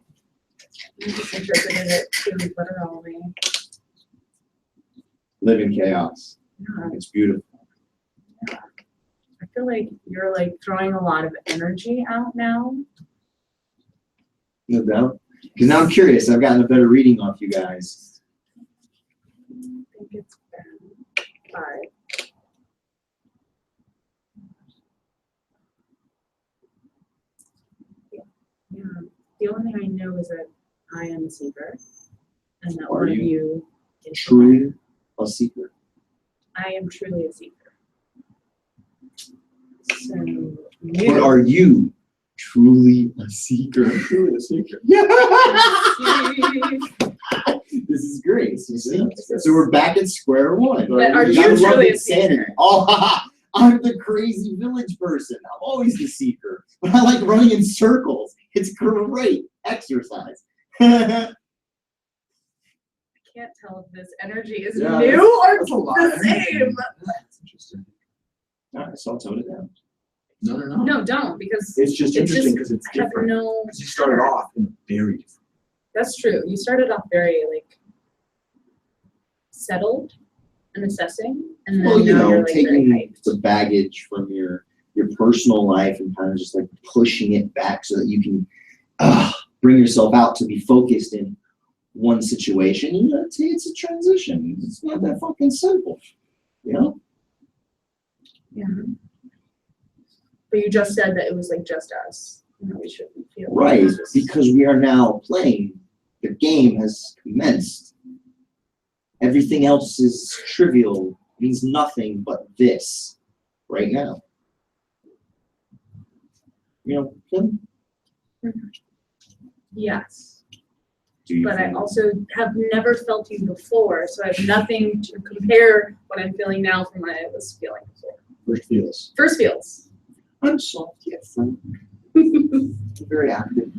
Speaker 7: you just interpreted it too literally.
Speaker 2: Live in chaos.
Speaker 7: Yeah.
Speaker 2: It's beautiful.
Speaker 7: I feel like you're like throwing a lot of energy out now.
Speaker 2: No doubt. Because now I'm curious. I've gotten a better reading off you guys.
Speaker 7: I think it's been 5. Yeah. The only thing I know is that I am a seeker, and that
Speaker 2: Are
Speaker 7: one of
Speaker 2: you?
Speaker 7: you is
Speaker 2: Truly a seeker.
Speaker 7: I am truly a seeker. So
Speaker 2: But
Speaker 7: you
Speaker 2: are you truly a seeker?
Speaker 5: Truly a secret.
Speaker 2: Yeah. This is great. You see? So we're back at square one.
Speaker 7: But are
Speaker 2: You
Speaker 7: you
Speaker 2: gotta love
Speaker 7: truly a
Speaker 2: insanity.
Speaker 7: seeker?
Speaker 2: Oh, haha. I'm the crazy village person. I'm always the seeker. But I like running in circles. It's great exercise.
Speaker 7: can't tell if this energy is
Speaker 5: Yeah,
Speaker 7: new or
Speaker 5: That's a lot.
Speaker 7: the same.
Speaker 5: That's interesting.
Speaker 2: All right, so I'll tone it down.
Speaker 5: No.
Speaker 7: No, don't, because
Speaker 5: It's just interesting because it's
Speaker 7: I have
Speaker 5: different.
Speaker 7: no.
Speaker 5: Because you started off in very different.
Speaker 7: That's true. You started off very like settled and assessing, and then
Speaker 2: Well, you
Speaker 7: now
Speaker 2: know,
Speaker 7: you're like very
Speaker 2: taking
Speaker 7: hyped.
Speaker 2: the baggage from your personal life and kind of just like pushing it back so that you can bring yourself out to be focused in one situation. You know, it's a transition. It's not that fucking simple, you know?
Speaker 7: Yeah. But you just said that it was like just us. And that we shouldn't feel like
Speaker 2: Right,
Speaker 7: it's just-
Speaker 2: because we are now playing. The game has commenced. Everything else is trivial, means nothing but this right now. You know, Kim?
Speaker 7: Yes.
Speaker 2: Do you
Speaker 7: But I
Speaker 2: think-
Speaker 7: also have never felt you before, so I have nothing to compare what I'm feeling now from what I was feeling before.
Speaker 5: First feels.
Speaker 7: First feels.
Speaker 2: I'm soft, yes. I'm very active.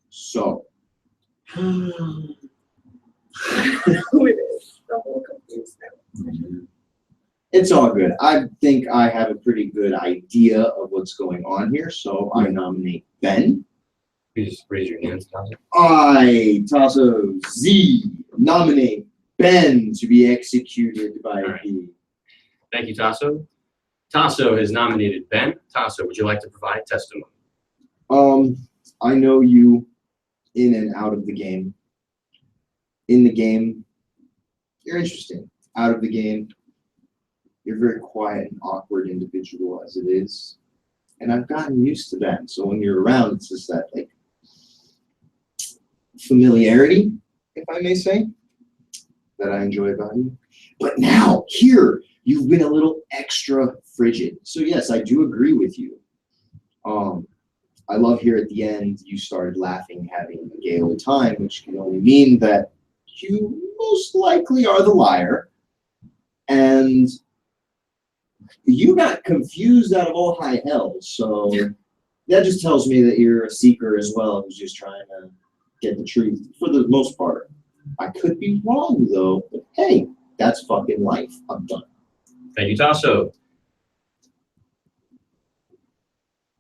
Speaker 2: So,
Speaker 7: Who it is. The whole confused now.
Speaker 2: It's all good. I think I have a pretty good idea of what's going on here, so I nominate Ben.
Speaker 1: Please raise your hands, Taso.
Speaker 2: I, Taso Z, nominate Ben to be executed by
Speaker 1: All right.
Speaker 2: the.
Speaker 1: Thank you, Taso. Taso has nominated Ben. Taso, would you like to provide testimony?
Speaker 2: I know you in and out of the game. In the game, you're interesting. Out of the game, you're a very quiet and awkward individual as it is. And I've gotten used to that. So when you're around, it's just that like familiarity, if I may say, that I enjoy about you. But now, here, you've been a little extra frigid. So yes, I do agree with you. I love here at the end, you started laughing, having a gay old time, which can only mean that you most likely are the liar. And you got confused out of all high hell. So that just tells me that you're a seeker as well, who's just trying to get the truth for the most part. I could be wrong though, but hey, that's fucking life. I'm done.
Speaker 1: Thank you, Taso.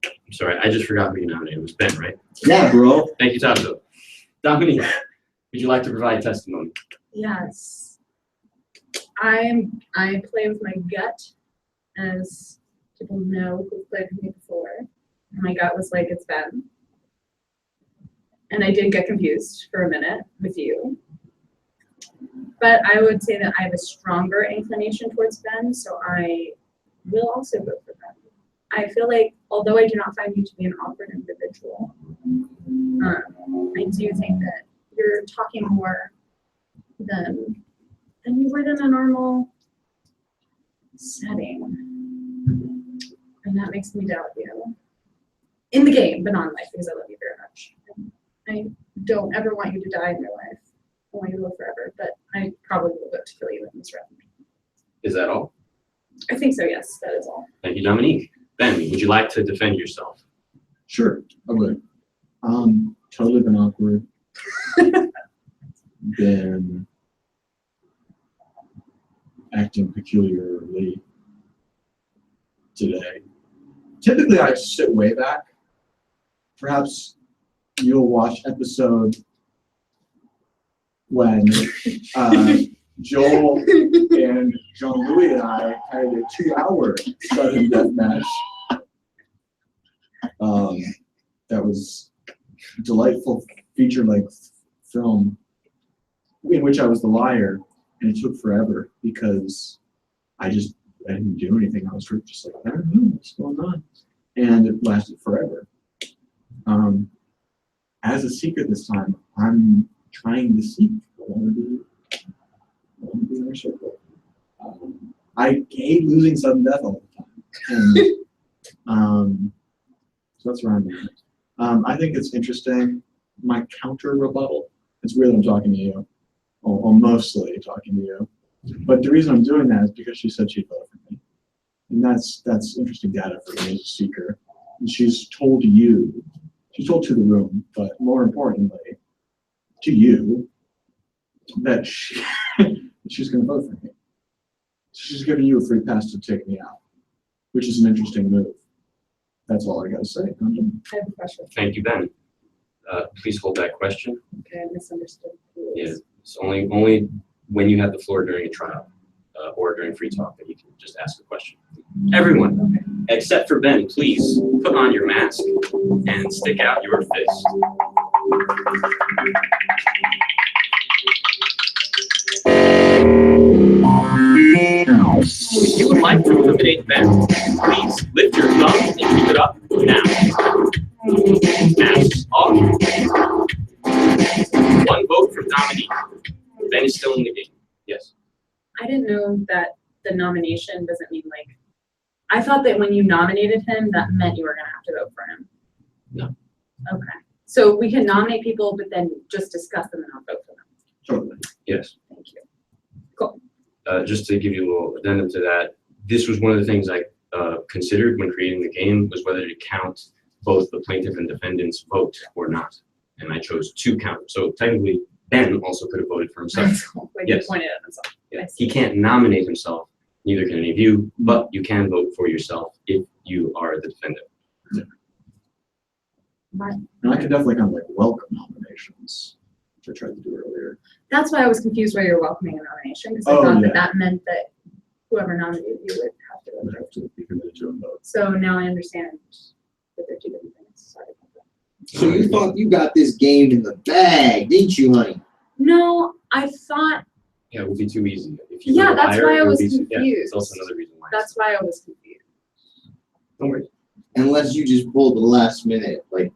Speaker 1: I'm sorry, I just forgot who you nominated. It was Ben, right?
Speaker 2: Yeah, bro.
Speaker 1: Thank you, Taso. Dominique, would you like to provide testimony?
Speaker 7: Yes. I play with my gut, as people know who've played with me before. My gut was like, it's Ben. And I did get confused for a minute with you. But I would say that I have a stronger inclination towards Ben, so I will also vote for Ben. I feel like, although I do not find you to be an awkward individual, I do think that you're talking more than you would in a normal setting. And that makes me doubt you. In the game, but not in life, because I love you very much. I don't ever want you to die in real life. I want you to live forever, but I probably will vote to kill you in this round.
Speaker 1: Is that all?
Speaker 7: I think so, yes, that is all.
Speaker 1: Thank you, Dominique. Ben, would you like to defend yourself?
Speaker 5: Sure, I would. Totally been awkward. Been acting peculiarly today. Typically, I sit way back. Perhaps you'll watch episode when Joel and Jean-Louis and I had a 2-hour sudden death match. That was a delightful feature-length film in which I was the liar, and it took forever because I didn't do anything. I was just like, I don't know what's going on, and it lasted forever. As a seeker this time, I'm trying to seek. I want to be in our circle. I hate losing sudden death all the time, and so that's where I'm at. I think it's interesting. My counter rebuttal. It's weird I'm talking to you, or mostly talking to you. But the reason I'm doing that is because she said she'd vote for me, and that's interesting data for me as a seeker. And she's told you, she's told to the room, but more importantly, to you, that she's going to vote for me. She's giving you a free pass to take me out, which is an interesting move. That's all I got to say.
Speaker 7: I have a question.
Speaker 1: Thank you, Ben. Please hold that question.
Speaker 7: Okay, I misunderstood.
Speaker 1: Yeah, it's only when you have the floor during a trial or during free talk that you can just ask a question. Everyone, except for Ben, please put on your mask and stick out your fist. If you would like to eliminate Ben, please lift your thumb and keep it up now. Masks off. One vote from Dominique. Ben is still in the game. Yes.
Speaker 7: I didn't know that the nomination doesn't mean like, I thought that when you nominated him, that meant you were gonna have to vote for him.
Speaker 1: No.
Speaker 7: Okay, so we can nominate people, but then just discuss them and not vote for them.
Speaker 5: Totally.
Speaker 1: Yes.
Speaker 7: Thank you. Cool.
Speaker 1: Just to give you a little addendum to that, this was one of the things I considered when creating the game, was whether to count both the plaintiff and defendant's vote or not. And I chose to count. So technically, Ben also could have voted for himself.
Speaker 7: Like
Speaker 1: Yes.
Speaker 7: you pointed at himself.
Speaker 1: Yeah. He can't nominate himself Neither can any of you, but you can vote for yourself if you are the defendant.
Speaker 5: And I could definitely kind of like welcome nominations, which I tried to do earlier.
Speaker 7: That's why I was confused why you're welcoming a nomination, because I
Speaker 5: Oh,
Speaker 7: thought
Speaker 5: yeah.
Speaker 7: that meant that whoever nominated you would have to
Speaker 5: Would
Speaker 7: vote.
Speaker 5: have to be committed to a vote.
Speaker 7: So now I understand that they're two different things. Sorry about that.
Speaker 2: So you thought you got this game in the bag, didn't you, honey?
Speaker 7: No, I thought,
Speaker 1: Yeah, it would be too easy. If you
Speaker 7: Yeah,
Speaker 1: were a
Speaker 7: that's
Speaker 1: liar,
Speaker 7: why I
Speaker 1: it would
Speaker 7: was
Speaker 1: be yeah, it's
Speaker 7: confused.
Speaker 1: also another reason why.
Speaker 7: that's why I was confused.
Speaker 1: Don't worry.
Speaker 2: Unless you just pulled the last minute, like,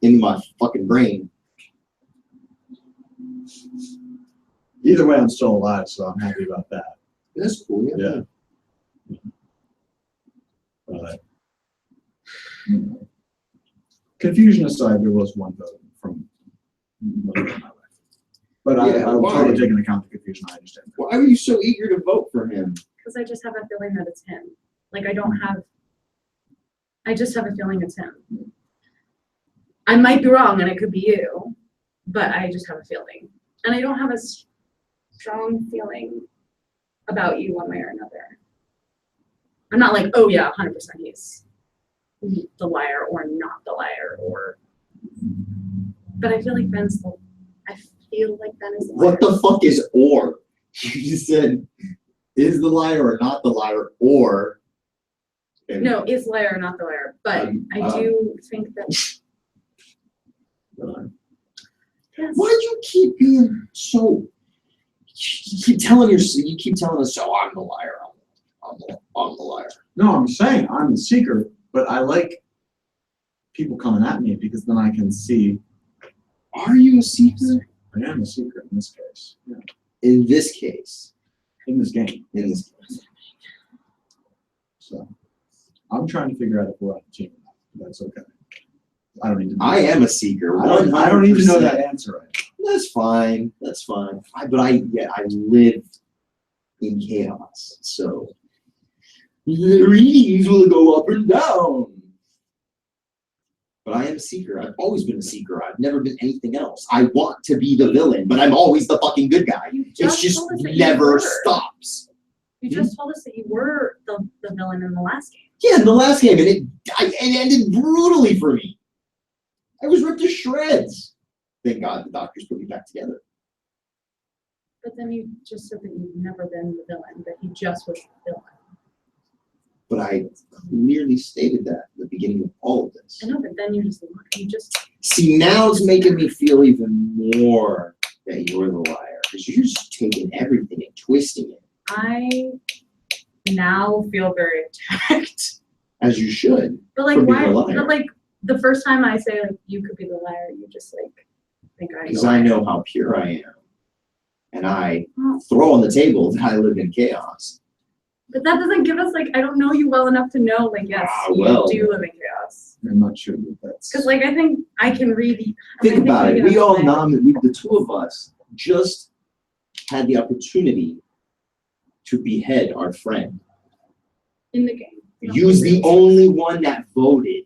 Speaker 2: into my fucking brain.
Speaker 5: Either way, I'm still alive, so I'm happy about that.
Speaker 2: That's cool,
Speaker 5: Yeah. But confusion aside, there was one vote from my life. But
Speaker 2: Yeah,
Speaker 5: I would
Speaker 2: why?
Speaker 5: totally take into account the confusion. I understand.
Speaker 2: Why were you so eager to vote for him?
Speaker 7: Because I just have a feeling that it's him. Like, I just have a feeling it's him. I might be wrong and it could be you, but I just have a feeling. And I don't have a strong feeling about you one way or another. I'm not like, oh yeah, 100% he's the liar or not the liar, or. But I feel like Ben is the liar.
Speaker 2: What the fuck is or? You just said, is the liar or not the liar, or. and-
Speaker 7: No, is liar or not the liar, but I do think that. Yes.
Speaker 2: Why do you keep being so? You keep telling us, oh, I'm the liar. I'm the liar.
Speaker 5: No, I'm saying I'm the seeker, but I like people coming at me because then I can see
Speaker 2: Are you a seeker?
Speaker 5: I am a seeker in this case. Yeah.
Speaker 2: In this case.
Speaker 5: In this game.
Speaker 2: In this case.
Speaker 5: So I'm trying to figure out if we're on the team or not. That's okay. I don't need to know.
Speaker 2: I am a seeker.
Speaker 5: I don't need to know
Speaker 2: 100%.
Speaker 5: that answer right now.
Speaker 2: That's fine. That's fine. I live in chaos. So the readings will go up and down. But I am a seeker. I've always been a seeker. I've never been anything else. I want to be the villain, but I'm always the fucking good guy.
Speaker 7: You
Speaker 2: It's just
Speaker 7: told us that you
Speaker 2: never
Speaker 7: were.
Speaker 2: stops.
Speaker 7: You just told us that you were the villain in the last game.
Speaker 2: Yeah, in the last game, and it ended brutally for me. I was ripped to shreds. Thank God the doctors put me back together.
Speaker 7: But then you just said that you've never been the villain, that he just was the villain.
Speaker 2: But I clearly stated that at the beginning of all of this.
Speaker 7: I know, but then you just
Speaker 2: See, now it's making me feel even more that you're the liar. Because you're just taking everything and twisting it.
Speaker 7: I now feel very attacked.
Speaker 2: As you should.
Speaker 7: But like
Speaker 2: For being
Speaker 7: why
Speaker 2: a liar.
Speaker 7: but like the first time I say like you could be the liar, you just like think I'm the
Speaker 2: Because I
Speaker 7: liar.
Speaker 2: know how pure I am. And I
Speaker 7: Oh,
Speaker 2: throw on the table that I live in chaos.
Speaker 7: but that doesn't give us like I don't know you well enough to know like yes,
Speaker 2: well.
Speaker 7: you do live in chaos.
Speaker 5: I'm not sure that that's.
Speaker 7: Because like I think I can read the
Speaker 2: Think about it.
Speaker 7: can
Speaker 2: We all
Speaker 7: understand.
Speaker 2: the two of us just had the opportunity to behead our friend.
Speaker 7: In the game.
Speaker 2: You's the only one that voted.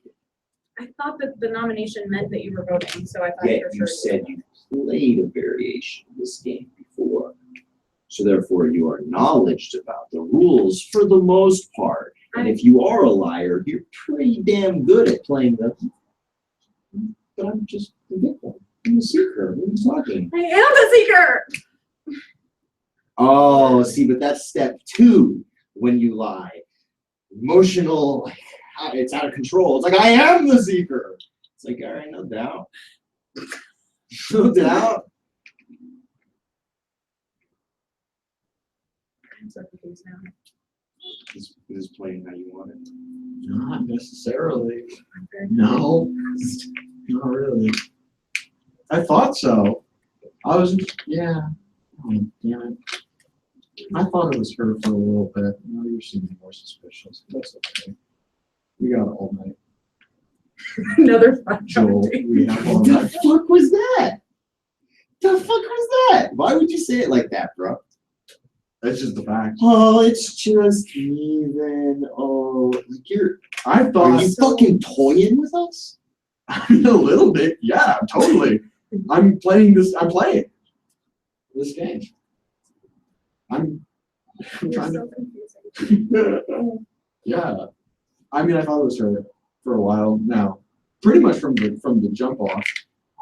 Speaker 7: I thought that the nomination meant that you were voting, so I thought
Speaker 2: Yet
Speaker 7: for
Speaker 2: you
Speaker 7: sure.
Speaker 2: said you played a variation of this game before. So therefore you are knowledgeable about the rules for the most part. And if you are a liar, you're pretty damn good at playing the. But I'm just the victim. I'm the seeker. What are you talking?
Speaker 7: I am the seeker.
Speaker 2: Oh, see, but that's step 2 when you lie. Emotional, like, it's out of control. It's like, I am the seeker. It's like, all right, no doubt. No doubt.
Speaker 7: I'm so confused now.
Speaker 2: Is this playing how you want it?
Speaker 5: Not necessarily.
Speaker 7: I'm very
Speaker 5: No, not really. I thought so. I was, yeah. Oh, damn it. I thought it was her for a little bit. Now you're seeming more suspicious. That's okay. We got all night.
Speaker 7: Another fun
Speaker 5: Joel, we have all
Speaker 2: The
Speaker 5: night.
Speaker 2: fuck was that? The fuck was that? Why would you say it like that, bro?
Speaker 5: That's just the fact.
Speaker 2: Oh, it's just me then. Oh, like
Speaker 5: I
Speaker 2: are
Speaker 5: thought
Speaker 2: you fucking toying with us?
Speaker 5: a little bit. Yeah, totally. I'm playing this game.
Speaker 9: I'm
Speaker 7: You're
Speaker 9: trying
Speaker 7: so
Speaker 9: to,
Speaker 7: confusing.
Speaker 9: yeah. I mean, I thought it was her for a while now, pretty much from the jump off.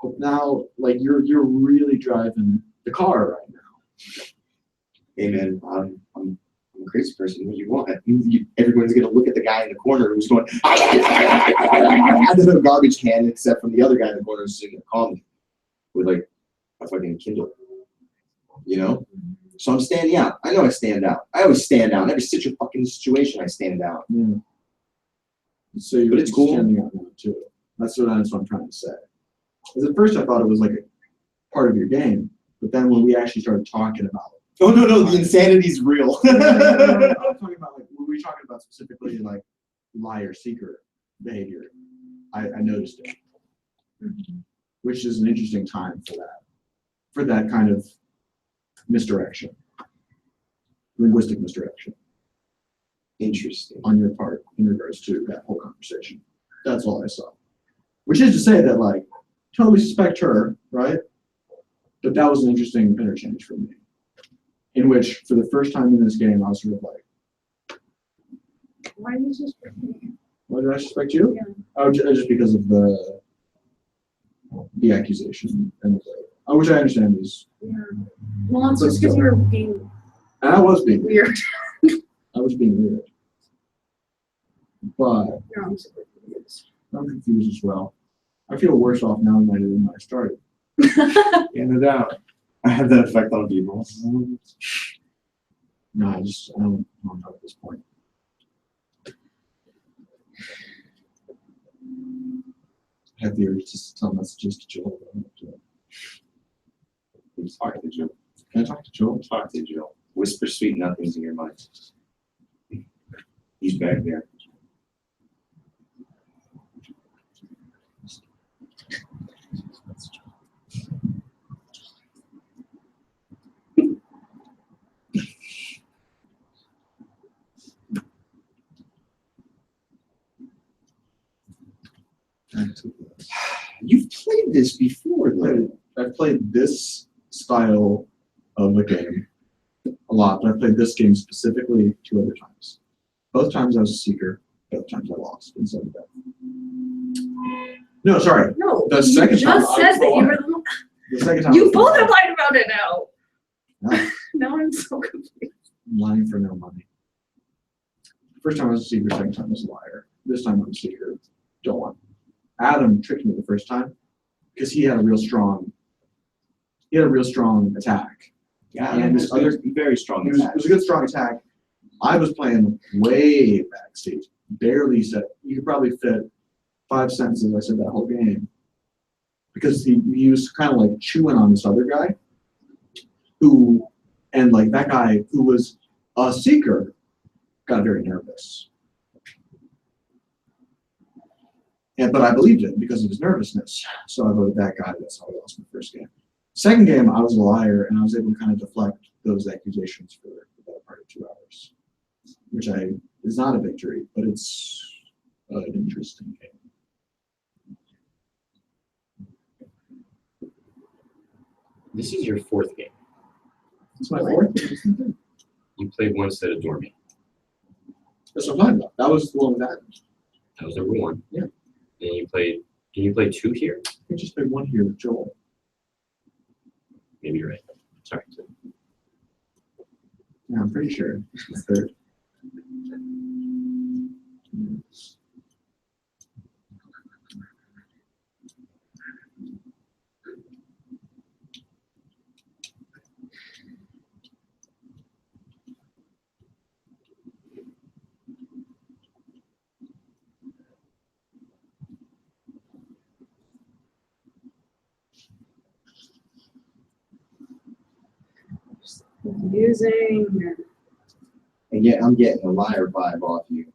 Speaker 9: But now, like you're really driving the car right now.
Speaker 2: Hey man, I'm a crazy person. What do you want? Everyone's gonna look at the guy in the corner who's going, there's no garbage can except from the other guy in the corner who's sitting there calmly with like a fucking Kindle. You know? So I'm standing out. I know I stand out. I always stand out. In every fucking situation I stand out.
Speaker 9: Yeah. So you're
Speaker 2: But it's cool.
Speaker 9: standing out now too. That's what I'm trying to say. Because at first I thought it was like a part of your game, but then when we actually started talking about it.
Speaker 2: Oh no, the insanity's real.
Speaker 9: I'm talking about like were we talking about specifically like liar seeker behavior? I noticed it, which is an interesting time for that kind of misdirection, linguistic misdirection.
Speaker 2: Interesting.
Speaker 9: On your part in regards to that whole conversation. That's all I saw. Which is to say that like totally suspect her, right? But that was an interesting interchange for me. In which for the first time in this game I was sort of like,
Speaker 7: Why did you suspect me?
Speaker 9: why did I suspect you?
Speaker 7: Yeah.
Speaker 9: Oh, just because of the accusation and which I understand is
Speaker 7: Yeah. Well, it's just because you were being
Speaker 9: and I was being
Speaker 7: weird.
Speaker 9: I was being weird. But
Speaker 7: You're on super confused.
Speaker 9: I'm confused as well. I feel worse off now than I did when I started.
Speaker 2: Yeah, no doubt. I have that effect on people.
Speaker 9: No, I don't know at this point. I have the urge to tell messages to Joel.
Speaker 2: Talk to Joe.
Speaker 9: Can I talk to Joel?
Speaker 2: Talk to Joe. Whisper sweet nothings in your mind. He's back there. You've played this before, though.
Speaker 9: I've played this style of a game a lot, but I played this game specifically 2 other times. Both times I was a seeker, both times I lost instead of death. No, sorry.
Speaker 7: No,
Speaker 9: The
Speaker 7: you
Speaker 9: second time
Speaker 7: just
Speaker 9: I
Speaker 7: said that you
Speaker 9: lied.
Speaker 7: were the one.
Speaker 9: The second time I
Speaker 7: You
Speaker 9: was
Speaker 7: both
Speaker 9: lying.
Speaker 7: have lied about it now.
Speaker 9: No,
Speaker 7: Now I'm so confused.
Speaker 9: I'm lying for no money. First time I was a seeker, second time I was a liar. This time I'm a seeker. Don't want. Adam tricked me the first time because he had a real strong attack.
Speaker 2: Yeah,
Speaker 9: And
Speaker 2: and
Speaker 9: this other
Speaker 2: very strong
Speaker 9: It was,
Speaker 2: attack.
Speaker 9: a good strong attack. I was playing way backseat, barely said. You could probably fit 5 sentences. I said that whole game because he was kind of like chewing on this other guy, that guy who was a seeker got very nervous. But I believed it because of his nervousness. So I voted that guy. That's how I lost my first game. Second game, I was a liar, and I was able to kind of deflect those accusations for the better part of 2 hours, which is not a victory, but it's an interesting game.
Speaker 1: This is your 4th game.
Speaker 9: It's my 4th.
Speaker 1: You played one instead of Dormy.
Speaker 9: That's what I'm talking about. That was the one with that.
Speaker 1: That was number 1.
Speaker 9: Yeah.
Speaker 1: And you played. Can you play 2 here?
Speaker 9: I just played 1 here with Joel.
Speaker 1: Maybe you're right. Sorry.
Speaker 9: Yeah, I'm pretty sure it's the 3rd.
Speaker 7: Confusing.
Speaker 2: And yet I'm getting a liar vibe off you.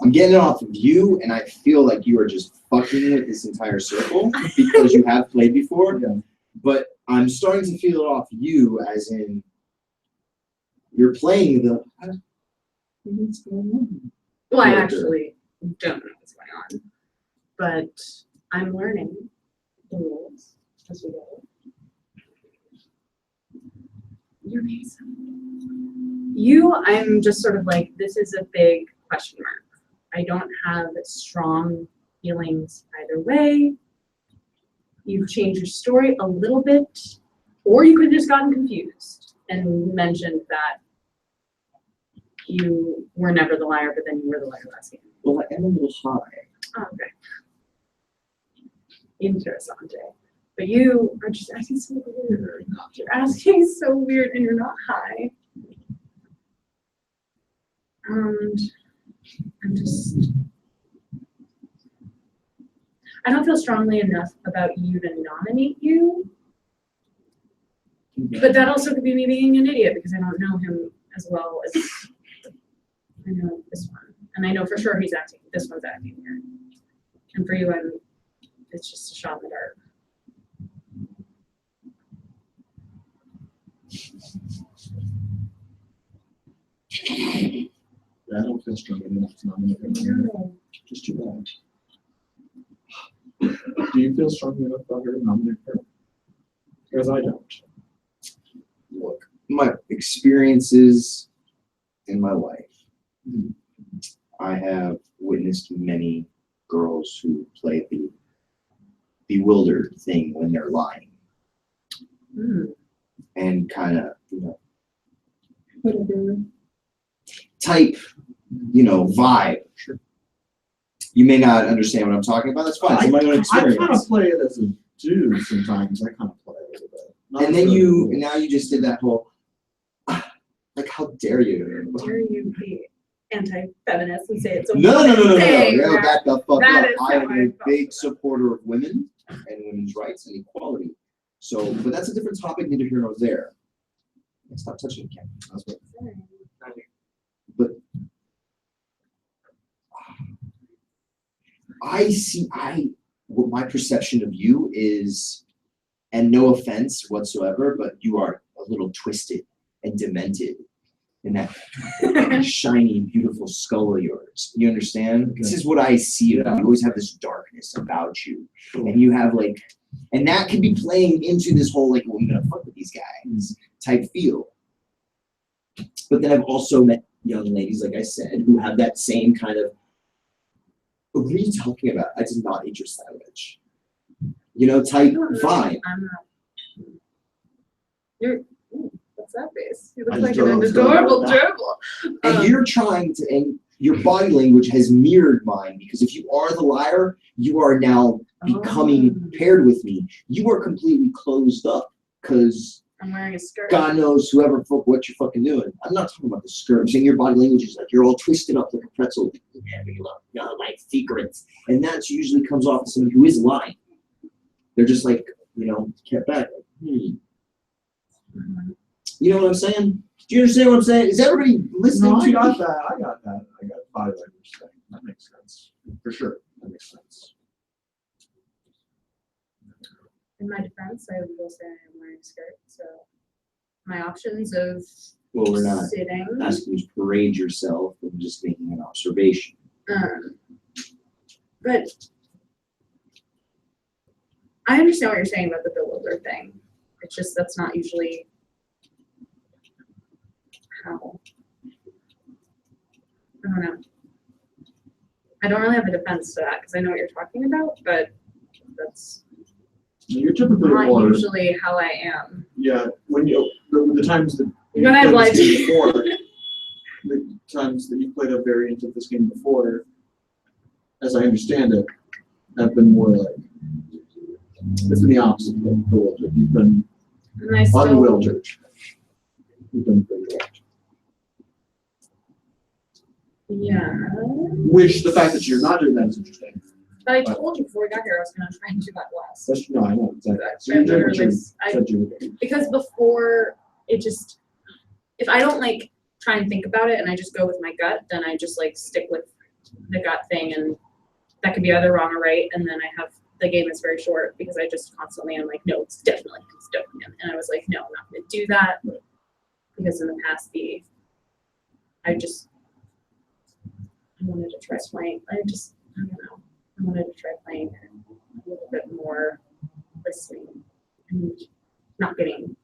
Speaker 2: I'm getting it off of you, and I feel like you are just fucking with this entire circle because you have played before.
Speaker 9: Yeah.
Speaker 2: But I'm starting to feel it off you, as in you're playing the. What's going on?
Speaker 7: Well, I
Speaker 2: Character.
Speaker 7: actually don't know what's going on, but I'm learning the rules as we go. You're amazing. You, I'm just sort of like, this is a big question mark. I don't have strong feelings either way. You've changed your story a little bit, or you could have just gotten confused and mentioned that you were never the liar, but then you were the liar last game.
Speaker 2: Well, I am a little high.
Speaker 7: Oh, okay. Interessante. But you are just asking so weird. You're asking so weird and you're not high. And I'm just, I don't feel strongly enough about you to nominate you. But that also could be me being an idiot because I don't know him as well as I know this one. And I know for sure this one's acting here. And for you, it's just a shot in the dark.
Speaker 9: I don't feel strong enough to nominate him.
Speaker 7: No.
Speaker 9: Just too bad. Do you feel strongly enough about her to nominate her? Because I don't.
Speaker 2: Look, my experiences in my life, I have witnessed many girls who play the bewildered thing when they're lying. And kind of, type, vibe.
Speaker 9: Sure.
Speaker 2: You may not understand what I'm talking about. That's fine. It's my own
Speaker 9: I
Speaker 2: experience.
Speaker 9: kind of play it as a dude sometimes. I kind of play it a little bit. Not
Speaker 2: And then
Speaker 9: really.
Speaker 2: now you just did that whole, like, how dare you?
Speaker 7: Dare you be anti-feminist and say it's a
Speaker 2: No.
Speaker 7: thing.
Speaker 2: You gotta back the fuck
Speaker 7: That
Speaker 2: up.
Speaker 7: is
Speaker 2: I
Speaker 7: how
Speaker 2: am
Speaker 7: I
Speaker 2: a
Speaker 7: felt
Speaker 2: big
Speaker 7: about
Speaker 2: supporter of women and women's rights and equality. So, but that's a different topic, neither here nor there. Stop touching the camera. That's what. But what my perception of you is, and no offense whatsoever, but you are a little twisted and demented in that shiny, beautiful skull of yours. You understand? This is what I see. You always have this darkness about you. And you have and that can be playing into this whole well, I'm gonna fuck with these guys type feel. But then I've also met young ladies, like I said, who have that same kind of, what are you talking about? I did not eat your sandwich. Type vibe.
Speaker 7: I'm not. What's that face? You
Speaker 9: I
Speaker 7: look
Speaker 9: just
Speaker 7: like
Speaker 9: don't
Speaker 7: an
Speaker 9: understand
Speaker 7: adorable
Speaker 9: that.
Speaker 7: gerbil.
Speaker 2: And you're trying to, and your body language has mirrored mine, because if you are the liar, you are now becoming paired with me. You are completely closed up because
Speaker 7: I'm wearing a skirt.
Speaker 2: God knows what you're fucking doing. I'm not talking about the skirt. I'm saying your body language is you're all twisted up like a pretzel. Like secrets. And that usually comes off as someone who is lying. They're just kept back. You know what I'm saying? Do you understand what I'm saying? Is everybody listening
Speaker 9: No,
Speaker 2: to
Speaker 9: I got
Speaker 2: me?
Speaker 9: that. I got body language thing. That makes sense. For sure. That makes sense.
Speaker 7: In my defense, I will say I'm wearing a skirt. So my options of
Speaker 2: Well, we're not
Speaker 7: sitting.
Speaker 2: asking you to parade yourself. We're just making an observation.
Speaker 7: But I understand what you're saying about the bewildered thing. It's just that's not usually how. I don't know. I don't really have a defense to that because I know what you're talking about, but that's
Speaker 9: You're typically
Speaker 7: not
Speaker 9: more,
Speaker 7: usually how I am.
Speaker 9: yeah, when the times that
Speaker 7: You're gonna have
Speaker 9: played
Speaker 7: lied
Speaker 9: this
Speaker 7: to
Speaker 9: game
Speaker 7: me.
Speaker 9: before, the times that you played a variant of this game before, as I understand it, have been more it's been the opposite of bewildered. You've been
Speaker 7: And I still,
Speaker 9: unwildered. You've been bewildered.
Speaker 7: yeah.
Speaker 9: Which the fact that you're not doing that is interesting.
Speaker 7: But I told you before we got here I was gonna try and do that less.
Speaker 9: No, I know exactly. So
Speaker 7: I
Speaker 9: you did what
Speaker 7: literally-
Speaker 9: you said you were doing.
Speaker 7: Because before it just, if I don't try and think about it and I just go with my gut, then I just stick with the gut thing, and that could be either wrong or right. And then the game is very short because I just constantly am no, it's definitely him. And I was no, I'm not gonna do that because in the past I wanted to try playing. I don't know. I wanted to try playing a little bit more listening and not getting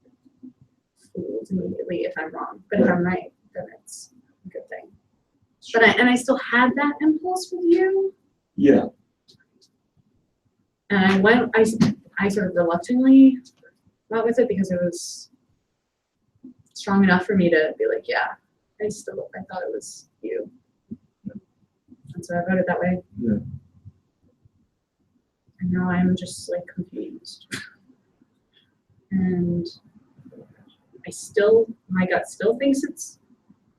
Speaker 7: fooled. happens immediately if I'm wrong. But if I'm right, then it's a good thing. But I still had that impulse with you.
Speaker 9: Yeah.
Speaker 7: And I sort of reluctantly went with it because it was strong enough for me to be like, yeah, I thought it was you. And so I voted that way.
Speaker 9: Yeah.
Speaker 7: And now I'm just like confused. And my gut still thinks it's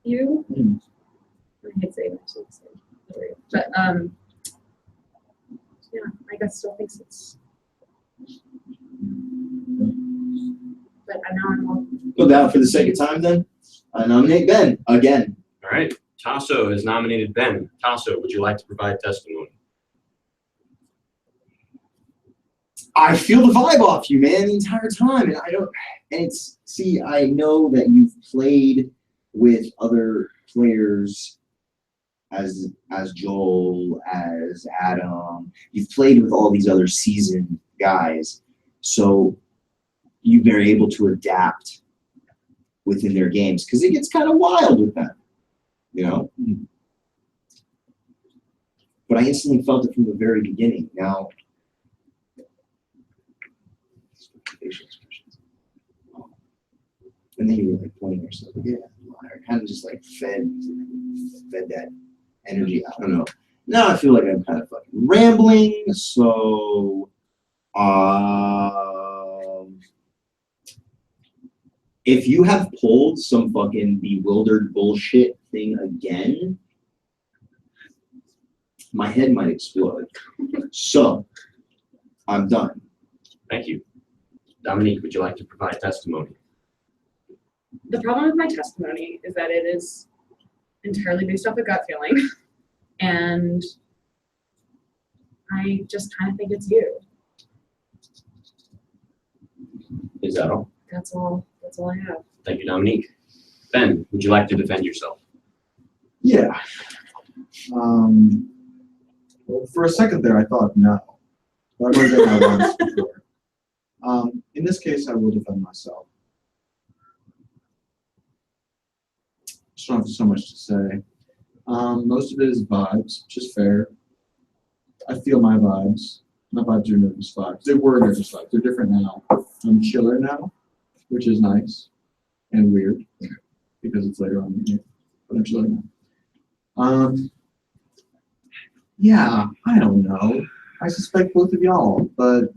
Speaker 7: you.
Speaker 9: Mm.
Speaker 7: I hate saying that, but yeah, my gut still thinks it's. But now I'm all.
Speaker 2: Go down for the sake of time then. I nominate Ben again.
Speaker 1: All right. Taso has nominated Ben. Taso, would you like to provide testimony?
Speaker 2: I feel the vibe off you, man, the entire time. I know that you've played with other players as Joel, as Adam. You've played with all these other seasoned guys. So you've been able to adapt within their games because it gets kind of wild with them, you know? But I instantly felt it from the very beginning. Now, and then you were like pointing yourself, like, yeah, kind of just like fed that energy. I don't know. Now I feel like I'm kind of fucking rambling. So, if you have pulled some fucking bewildered bullshit thing again, my head might explode. So, I'm done.
Speaker 1: Thank you. Dominique, would you like to provide testimony?
Speaker 7: The problem with my testimony is that it is entirely based off a gut feeling, and I just kind of think it's you.
Speaker 1: Is that all?
Speaker 7: That's all I have.
Speaker 1: Thank you, Dominique. Ben, would you like to defend yourself?
Speaker 9: Yeah. Well, for a second there, I thought no. But I wrote it down once before. In this case, I will defend myself. Just don't have so much to say. Most of it is vibes, which is fair. I feel my vibes. My vibes are nervous vibes. They were nervous vibes. They're different now. I'm chiller now, which is nice and weird because it's later on in the year. But I'm chiller now. Yeah, I don't know. I suspect both of y'all, but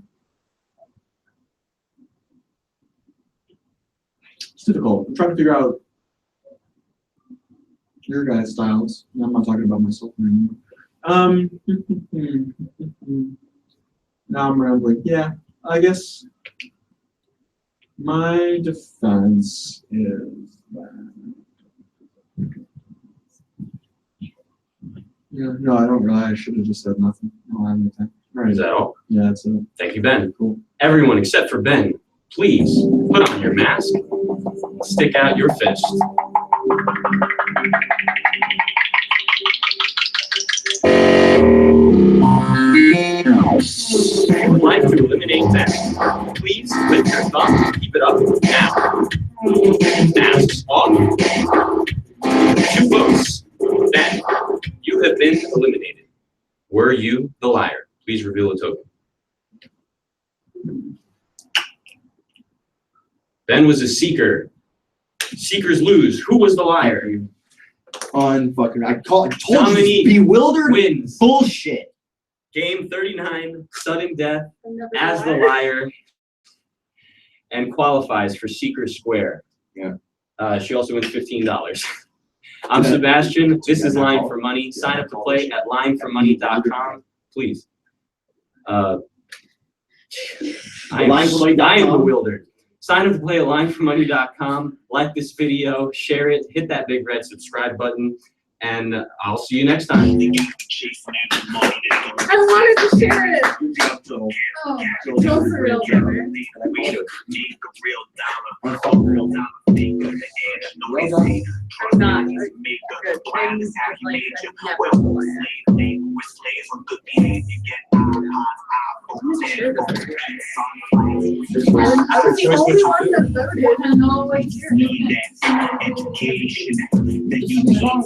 Speaker 9: it's difficult. I'm trying to figure out your guys' styles. I'm not talking about myself anymore. Now I'm rambling. Yeah, I guess my defense is that. Yeah, no, I don't really. I should have just said nothing. I don't have anything. All right.
Speaker 1: Is that all?
Speaker 9: Yeah, that's it.
Speaker 1: Thank you, Ben.
Speaker 9: Cool.
Speaker 1: Everyone except for Ben, please put on your mask, stick out your fist. If you would like to eliminate Ben, please lift your thumb and keep it up now. Masks off. 2 votes. Ben, you have been eliminated. Were you the liar? Please reveal a token. Ben was a seeker. Seekers lose. Who was the liar?
Speaker 2: Unfucking, I told
Speaker 1: Dominique
Speaker 2: you, bewildered
Speaker 1: wins.
Speaker 2: bullshit.
Speaker 1: Game 39, sudden death as the liar, and qualifies for Seeker Square.
Speaker 2: Yeah.
Speaker 1: She also wins $15. I'm Sebastian. This is Line for Money. Sign up to play at lineformoney.com, please. I am bewildered. Sign up to play at lineformoney.com. Like this video, share it, hit that big red subscribe button, and I'll see you next time.
Speaker 7: I wanted to share it. Oh, Joel's a real giver. I'm not. Good. I'm like, never. share this.
Speaker 3: I was the only one that voted and all the way here.
Speaker 6: Education that you need out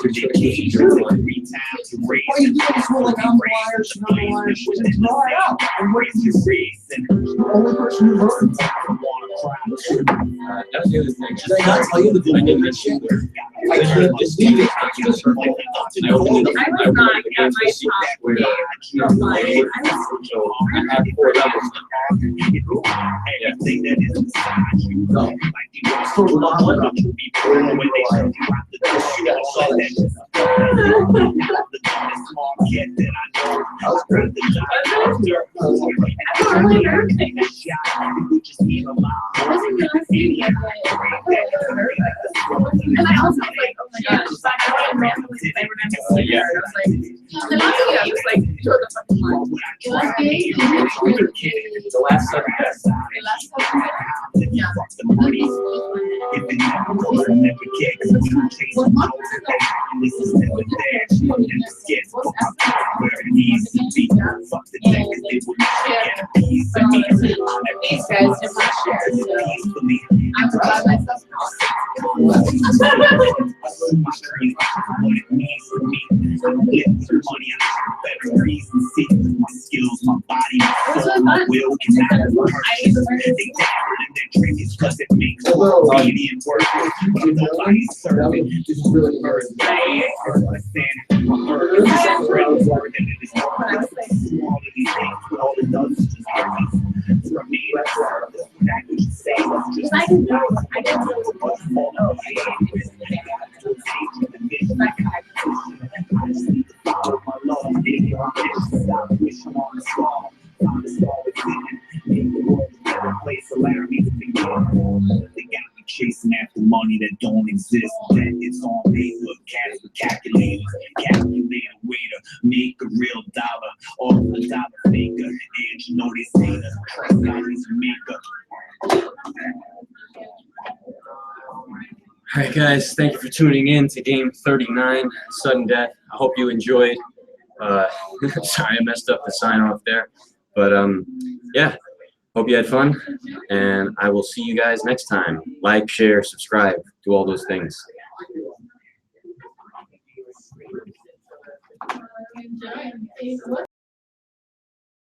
Speaker 6: for dedication. 3 times to raise
Speaker 9: All you do is go like, I'm a liar, she's not a liar, she's gonna draw it out. And what
Speaker 6: raise your reason.
Speaker 9: the only person who voted.
Speaker 6: I wanna cry.
Speaker 5: That's the other thing.
Speaker 9: Should I not tell you the
Speaker 5: I did
Speaker 9: video?
Speaker 5: this shit where
Speaker 9: I can't just leave it.
Speaker 5: I was not at my top where
Speaker 6: I
Speaker 5: had 4 levels.
Speaker 6: Everything that is inside you.
Speaker 9: No.
Speaker 6: Like you want to be born when they show you out the door. You all that shit. The dumbest small kid that I know. I was proud the everything that shot. You just need a lot.
Speaker 3: I wasn't gonna see it, but and I also was like, oh my gosh, it's like I didn't randomly say we're gonna see it. I was like, and then also, yeah, just like throw the fucking line.
Speaker 6: It was big.
Speaker 5: The last 7 days.
Speaker 3: The last couple
Speaker 6: Yeah. The money. If it never goes, I never get. This is never there. Never get. Where it needs to be. Fuck the niggas, they would get a piece of me.
Speaker 4: These guys did not share, so
Speaker 6: Peacefully.
Speaker 4: I'm by myself now.
Speaker 6: My dreams, what it means to me. I'm getting some money, I have better reasons. See, my skills, my body, my soul, my will cannot purchase. They dabble in their dreams because it makes obedient work. But nobody's serving. This is really first day. Understand my burden is really more than it is worth. All of these things, but all it does is just hurt me. For me, that's what you say. Just
Speaker 3: I didn't know, I didn't know what
Speaker 6: chasing after money that don't exist. That it's on paper, cash with calculators, calculate a way to make a real dollar off a dollar figure. And you know they say that trust God is a maker.
Speaker 1: All right, guys, thank you for tuning in to game 39, Sudden Death. I hope you enjoyed. Sorry, I messed up the sign off there. But yeah, hope you had fun. And I will see you guys next time. Like, share, subscribe, do all those things.